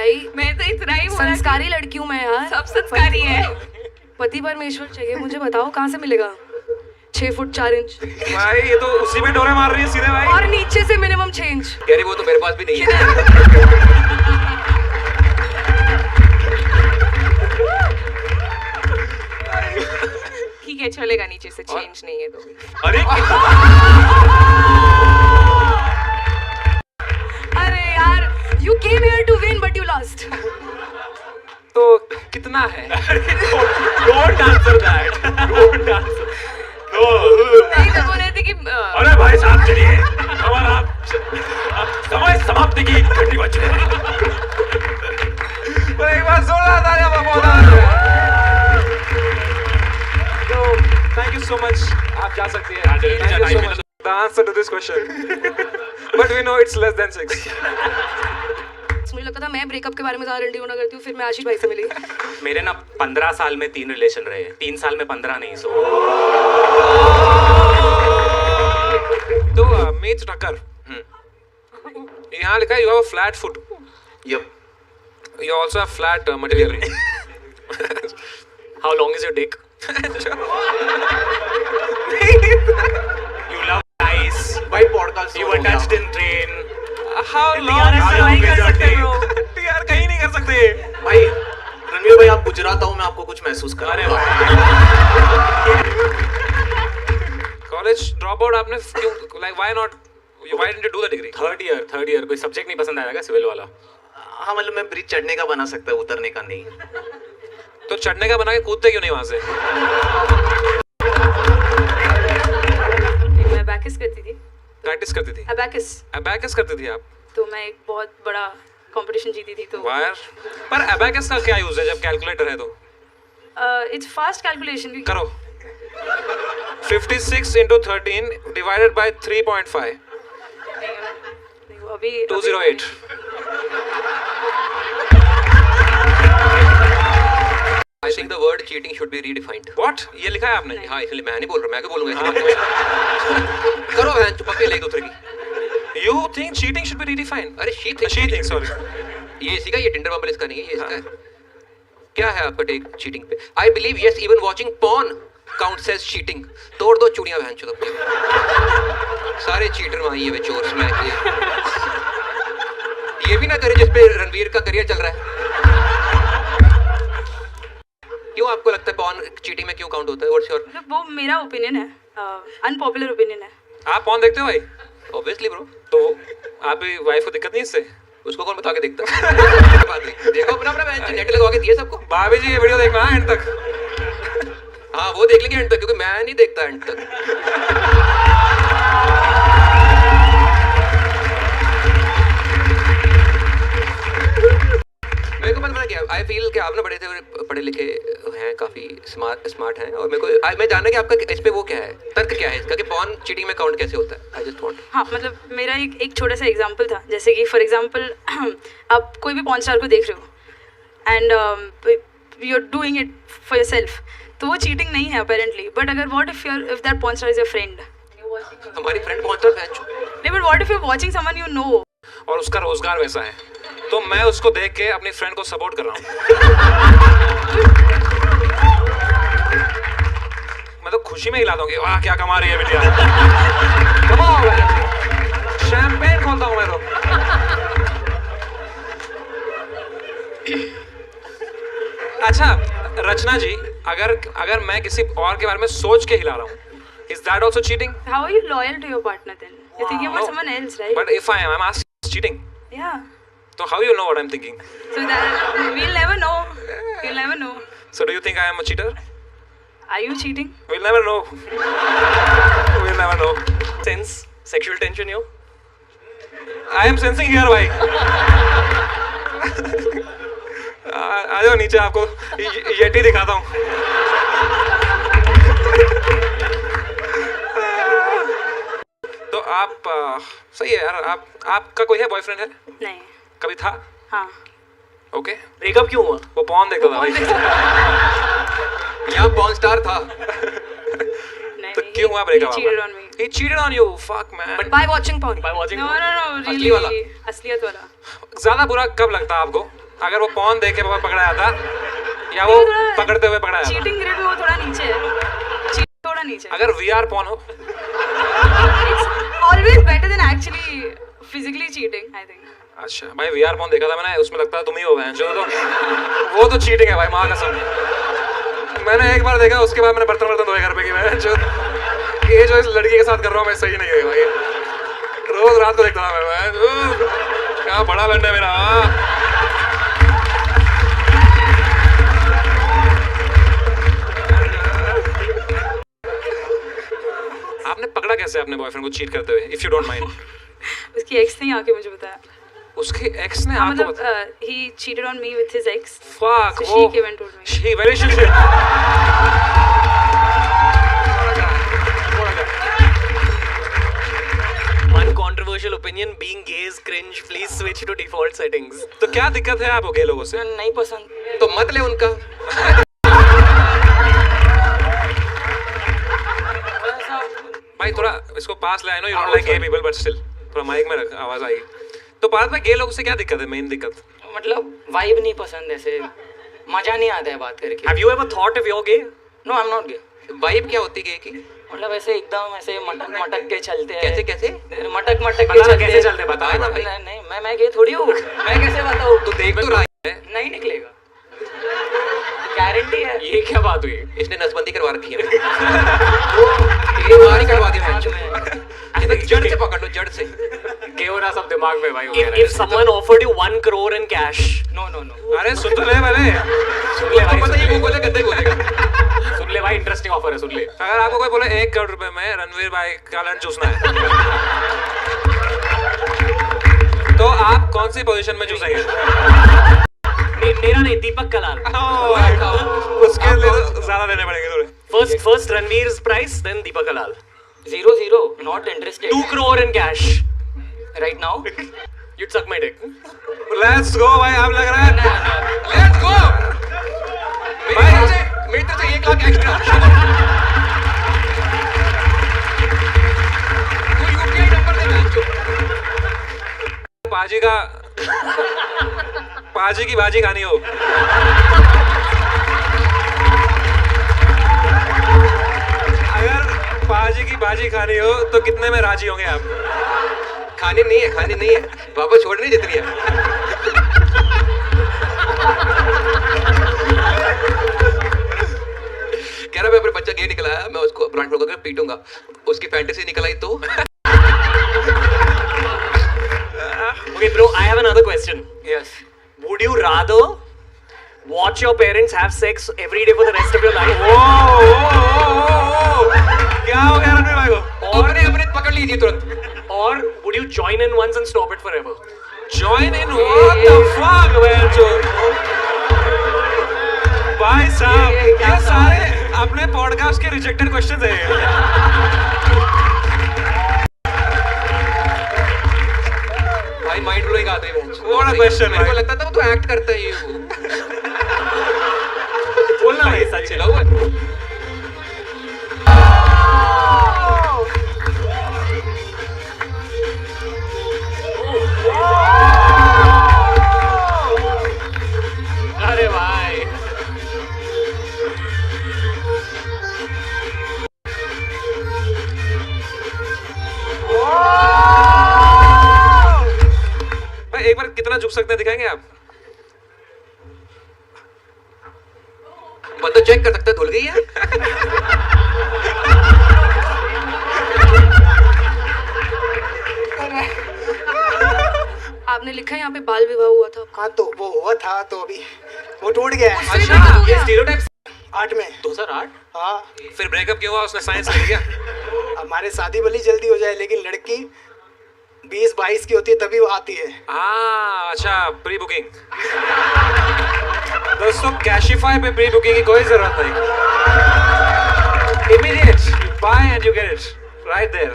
भाई मैं तो इतना ही बोला. संस्कारी लड़की हूँ मैं यार. सब संस्कारी है. पति परमेश्वर चाहिए मुझे. बताओ कहाँ से मिलेगा? 6 फुट 4 इंच भाई ये तो उसी में डोरे मार रही है सीधे भाई. और नीचे से मिनिमम 6 इंच. कह रही वो तो मेरे पास भी नहीं है। ठीक है चलेगा नीचे से चेंज नहीं है तो भी. अरे अरे यार you came here to win but you lost. तो कितना है? Don't answer that. Don't answer. No. नहीं तो बोल रहे थे कि अरे भाई साहब चलिए, हमारा समय समाप्ति की घंटी बज रही है। तो एक बार जोरदार तालियां बजाओ. तो thank you so much. आप जा सकती हैं. जल्दी Thank you so जाइए. much. The answer to this question. But we know it's less than 6. मुझे लगता था मैं ब्रेकअप के बारे में ज़्यादा इंटरव्यू ना करती हूँ. फिर मैं आशीष भाई से मिली. मेरे ना 15 साल में 3 रिलेशन रहे. 3 साल में 15 नहीं. सो तो मीत टक्कर. यहाँ लिखा है you have a flat foot. Yep. You also have flat material. how long is your dick? You love ice. भाई podcast You were touched in train. How long? ऐसा नहीं कर सकते bro. यार कहीं नहीं कर सकते. भाई रणवीर भाई आप गुजरात आओ, मैं आपको कुछ महसूस करा रहा हूँ। कॉलेज ड्रॉप आउट आपने क्यों? Like why not? Why didn't you do the degree? Third year कोई सब्जेक्ट नहीं पसंद आया क्या सिविल वाला? हाँ मतलब मैं ब्रिज चढ़ने का बना सकता, उतरने का नहीं। तो चढ़ने का बना के कूदते क्यों नहीं वहां से? मैं अबैकस करती थी। प्रैक्टिस करती थी? अबैकस करती थी आप? तो मैं एक बहुत बड़ा कंपटीशन जीती थी। तो वायर पर अबैकस का क्या यूज है जब कैलकुलेटर है तो? It's fast calculation. करो 56 into 13 divided by 3.5 अभी 208 I think the word cheating should be redefined. What? ये लिखा है आपने? हाँ इसलिए मैं नहीं बोल रहा, मैं क्यों बोलूँगा हाँ, इसलिए? करो बहन चुप के ले दूसरे की। You think cheating should be redefined? अरे she thinks sorry. ये इसी का, ये टिंडर बम्बल इसका नहीं है, ये इसका है। क्या है आपका टेक चीटिंग पे? I believe yes, even watching porn counts as cheating. तोड़ दो चूड़ियां बहन चुप के। सारे चीटर वहाँ ये चोर स्मैक ये भी ना करे जिस पे रणवीर का करियर चल रहा है। क्यों आपको लगता है पॉर्न चीटिंग में क्यों काउंट होता है? What's your? वो मेरा ओपिनियन है, अनपॉपुलर ओपिनियन है। आप कौन देखते हो भाई? Obviously bro. तो आपकी वाइफ को दिक्कत नहीं है इससे? उसको कौन बता के देखता? देखो अपना अपना बहन नेट लगवा के दिए सबको। भाभी जी ये वीडियो देखना है एंड तक। हाँ वो देख लेंगे एंड तक, क्योंकि मैं नहीं देखता एंड तक। मेरे को पता क्या, आई फील कि आप ना बड़े थे, पढ़े लिखे हैं, काफी स्मार्ट हैं, और मेरे को मैं जानना कि आपका इस पे वो क्या है, तर्क क्या है इसका कि पॉर्न चीटिंग में काउंट कैसे होता है? I just want. हाँ मतलब मेरा एक छोटा सा एग्जांपल था, जैसे कि फॉर एग्जांपल आप कोई भी पॉर्न स्टार को देख रहे हो and you are doing it for yourself, तो वो चीटिंग नहीं है अपेरेंटली। बट अगर what if that porn star is your friend? हमारी फ्रेंड पॉर्न स्टार है। नहीं but what if you are watching someone you know और उसका रोजगार वैसा है, तो मैं उसको देख के अपनी फ्रेंड को सपोर्ट कर रहा हूँ। मैं तो खुशी में हिलाता हूँ कि वाह क्या कमा रही है बिटिया। शैंपेन खोलता हूँ मैं तो। अच्छा रचना जी, अगर मैं किसी और के बारे में सोच के हिला रहा हूँ, is that also cheating? How are you loyal to your partner then? You're thinking about someone else, right? But if I'm asked, it's cheating. Yeah. So how you know what I'm thinking? So that we'll never know. We'll never know. So do you think I am a cheater? Are you cheating? We'll never know. We'll never know. Sense sexual tension here. I am sensing here भाई। आ जाओ नीचे, आपको Yeti दिखाता हूँ। तो आप सही है यार। आपका कोई है बॉयफ्रेंड है? नहीं। कभी था? हाँ। ओके। ब्रेकअप क्यों हुआ? वो पॉर्न देखता था भाई। यहाँ पॉर्न स्टार था। तो क्यों हुआ breakup? He cheated on me. He cheated on you. Fuck man. But by watching porn. By watching No, porn. no, no. असली Really. वाला? असलियत वाला। ज्यादा बुरा कब लगता है आपको? अगर वो पॉर्न देख के पकड़ा जाता या वो पकड़ते हुए पकड़ा जाता? चीटिंग ग्रेड में वो थोड़ा नीचे है। थोड़ा नीचे। अगर VR पॉर्न हो? It's always better than actually physically cheating, I think. अच्छा भाई VR पॉर्न देखा था मैंने, उसमें लगता है तुम ही हो बहन जो, तो वो तो चीटिंग है भाई, माँ कसम। मैंने एक बार देखा, उसके बाद मैंने बर्तन धोए घर पे कि मैं जो ये जो इस लड़की के साथ कर रहा हूँ मैं सही नहीं है भाई। रोज रात को देखता था मैं क्या बड़ा लंड है मेरा। आपने पकड़ा कैसे अपने बॉयफ्रेंड को चीट करते हुए, इफ यू डोंट माइंड? उसकी एक्स ने आके मुझे बताया। उसके एक्स ने हाँ, आपको मतलब he cheated on me with his ex. Fuck, So वो she came and told me. she relationship. Uncontroversial opinion, being gay is cringe. Please switch to default settings. तो क्या दिक्कत है आपको गए लोगों से? नहीं पसंद। तो मत ले उनका। भाई थोड़ा इसको पास ले आए no, you don't like gay people but still थोड़ा माइक में रख, आवाज आएगी। तो बात में गे लोगों से क्या दिक्कत है? मेन दिक्कत मतलब वाइब नहीं पसंद, ऐसे मजा नहीं आता है बात करके। Have you ever thought if you're gay? No, I am not gay. Vibe क्या होती है की? मतलब ऐसे एकदम ऐसे मटक मटक के चलते हैं। कैसे कैसे? मटक मटक के बताना चलते कैसे चलते, बताओ ना भाई। नहीं, मैं गे थोड़ी हूँ। मैं कैसे बताऊँ? तो देख तो रहा है। नहीं निकलेगा, गारंटी है। ये क्या बात हुई? इसने नसबंदी करवा रखी है। ये बारी करवा दी मैच। जड़ से पकड़ लो, जड़ से। केवरा सब दिमाग में भाई हो गया If someone offered you 1 crore in cash, no no no अरे सुन तो ले पहले, सुन ले भाई, पता ही वो बोले गद्दे बोलेगा। सुन ले भाई, इंटरेस्टिंग ऑफर है, सुन ले। अगर आपको कोई बोले 1 करोड़ रुपए में रणवीर भाई का लंच चूसना है, तो आप कौन सी पोजीशन में चूसेंगे? मेरा नहीं, दीपक कलाल. उसके लिए ज्यादा देने पड़ेंगे थोड़े। First Ranveer's price, then Deepak Kalal. 0-0, not interested. 2 crore in cash. Right now, you'd suck my dick. Let's go भाई, आप लग रहा है लेट्स गो। मेरी तरफ से 1 लाख एक्स्ट्रा। तू यूपीआई नंबर दे भेज। पाजी की भाजी खानी हो, अगर पाजी की भाजी खानी हो तो कितने में राजी होंगे आप? खानी नहीं है, वापस छोड़नी जितनी है। कह रहा मैं अपने बच्चा गे निकला है, मैं उसको ब्रांड होकर पीटूंगा। उसकी फैंटेसी निकल आई तो। Okay, bro, I have another question. Yes. Would you rather watch your parents have sex every day for the rest of your life? क्या हो गया रणवीर भाई को? अपने पकड़ लीजिए तुरंत। Or would you join in once and stop it forever? Join in? What the fuck, man? भाई साहब, ये सारे अपने पॉडकास्ट के रिजेक्टेड क्वेश्चंस हैं। भाई माइंड ब्लोइंग आते हैं। What a question, मेरे को भाई। लगता था वो तो एक्ट करता है ये वो। बोलना भाई, सच है. चिल्ला हुआ है। अरे भाई. भाई एक बार कितना झुक सकते हैं दिखाएंगे आप? बंदा चेक कर सकता है, धुल गई है। आपने लिखा है यहाँ पे बाल विवाह हुआ था. हाँ तो वो हुआ था तो अभी वो टूट गया है। अच्छा, ये स्टीरियोटाइप्स 8 में। 2008. हाँ, फिर ब्रेकअप क्यों हुआ? उसने साइंस ले लिया? हमारे शादी भली जल्दी हो जाए लेकिन लड़की 20-22 की होती है तभी वो आती है। हाँ, अच्छा, प्री बुकिंग। दोस्तों, कैशिफाई पे प्री बुकिंग की कोई जरूरत नहीं। Immediate buy and you get it right there.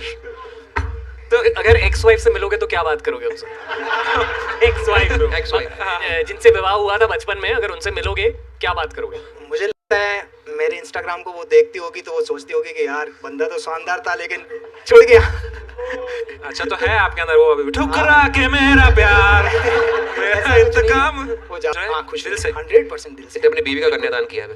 तो अगर एक्स वाइफ से मिलोगे तो क्या बात करोगे उनसे? एक्स वाइफ जिनसे विवाह हुआ था बचपन में, अगर उनसे मिलोगे क्या बात करोगे? मुझे लगता है मेरे इंस्टाग्राम को वो देखती होगी तो वो सोचती होगी कि यार बंदा तो शानदार था लेकिन छुड़ गया। अच्छा, तो है आपके अंदर वो अभी ठुकरा के मेरा प्यार मेरा इंतकाम। वो हाँ, खुश दिल से 100% दिल से। इसने अपनी बीवी का कन्यादान किया है।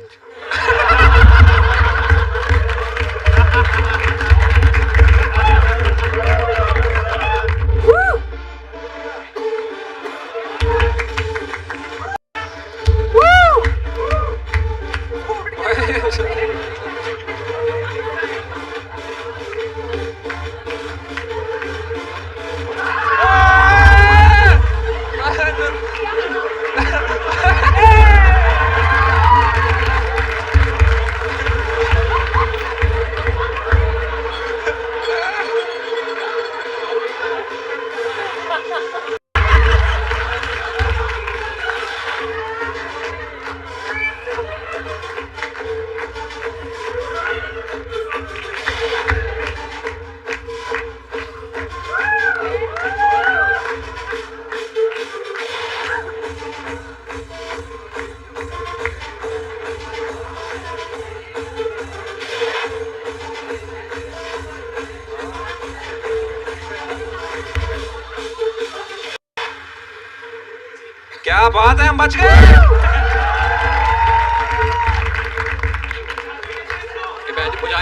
क्या बात है, हम बच गए।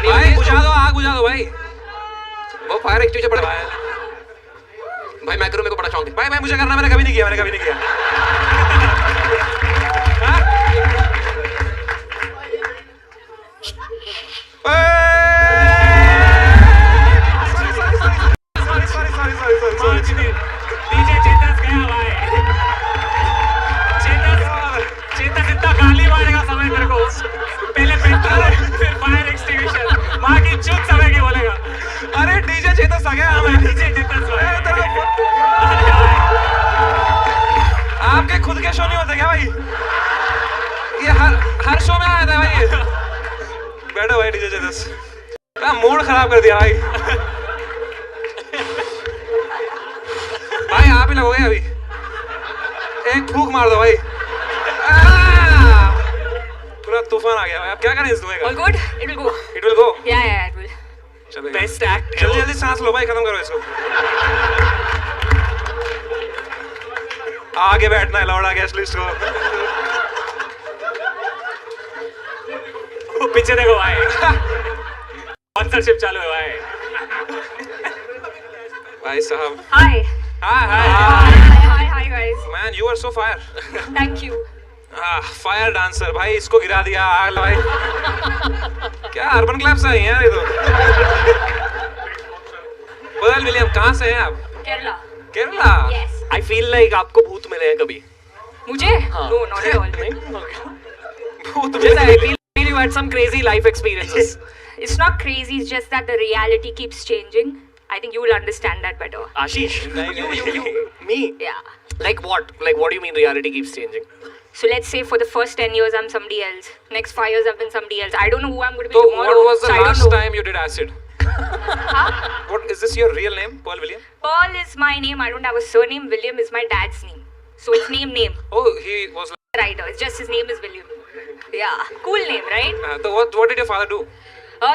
भाई बुझा दो, आग बुझा दो भाई। वो फायर एक्सटिंग्विशर पड़ा है। भाई मैं करूं, मेरे को बड़ा शौक है। भाई मुझे करना, मैंने कभी नहीं किया। आ गया मैं आपके खुद के शो नहीं होते क्या भाई? ये हर शो में आया था भाई ये। बैठो भाई डीजे जस, मूड खराब कर दिया भाई। भाई आप ही लगोगे अभी, एक फूक मार दो भाई। पूरा तूफान आ गया भाई। अब क्या करें इस धुएं का? All good? It will go. It will go. Yeah, it will. चलो बेस्ट एक्ट जल्दी जल्दी सांस लो भाई, खत्म करो इसको। आगे बैठना है लौड़ा गेस्ट लिस्ट को। पीछे देखो भाई, स्पॉन्सरशिप चालू है भाई। भाई साहब Hi. Hi hi Hi guys. Man, you are so fire. Thank you. Fire dancer भाई, इसको गिरा दिया आग भाई। क्या अर्बन क्लब्स आई हैं यार ये तो। पर्ल विलियम कहाँ से हैं आप? Kerala. Kerala. Yes. I feel like आपको भूत मिले हैं कभी? मुझे? No, not at all. भूत Just I feel you had some crazy life experiences. It's not crazy. It's just that the reality keeps changing. I think you will understand that better. Ashish, you, me? Yeah. Like what? Like what do you mean reality keeps changing? So let's say for the first 10 years I'm somebody else. Next 5 years I've been somebody else. I don't know who I'm going to be So tomorrow. what was the so I don't last know. time you did acid? What is this your real name? Pearl William? Pearl is my name. I don't have a surname. William is my dad's name. So it's name. Oh, he was like, Rider. It's just his name is William. Yeah. Cool name, right? so what did your father do?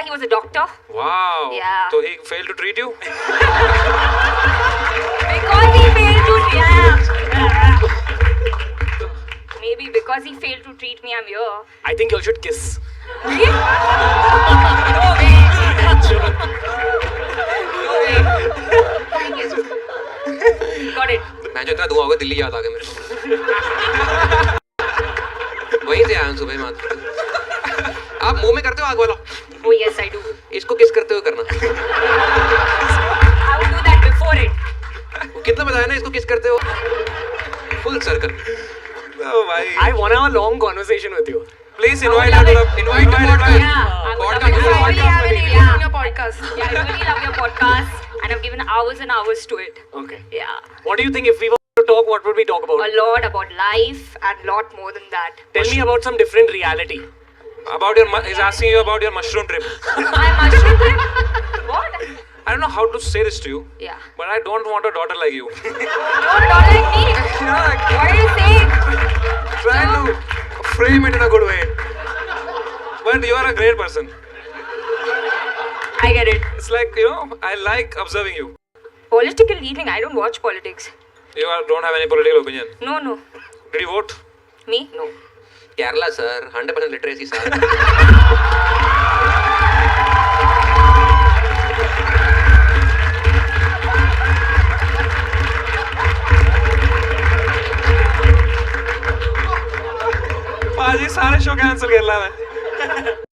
He was a doctor. Wow. Yeah. So he failed to treat you? Because he failed to Maybe because he failed to treat me, I'm here. I think you all should kiss. No way. Got it. मैं जो इतना धुआं होगा दिल्ली याद आ गया मेरे को। वहीं से आया हूँ सुबह मात। आप मुंह में करते हो आग वाला? Oh yes, I do. इसको किस करते हुए करना? I would do that before it. कितना बताया ना इसको किस करते हो? Full circle. Oh भाई। I want to have a long conversation with you. Please invite her to the invite to Yeah, I would love Podcast. it. I really have an alien Yeah. on your podcast. Yeah, I really love your podcast, and I've given hours and hours to it. Okay. Yeah, What do you think if we were to talk, what would we talk about? a lot about life and lot more than that. Tell me about some different reality. about your he's asking you about your mushroom trip. My mushroom trip? What? I don't know how to say this to you, Yeah. but I don't want a daughter like you. Don't like me. What are you saying? Trying to frame it in a good way. But you are a great person. I get it. It's like, you know, I like observing you. Political leaning. I don't watch politics. Don't have any political opinion. No. Did you vote? Me? No. Kerala sir 100% literacy sir. पाजी सारे show cancel कर ला मैं।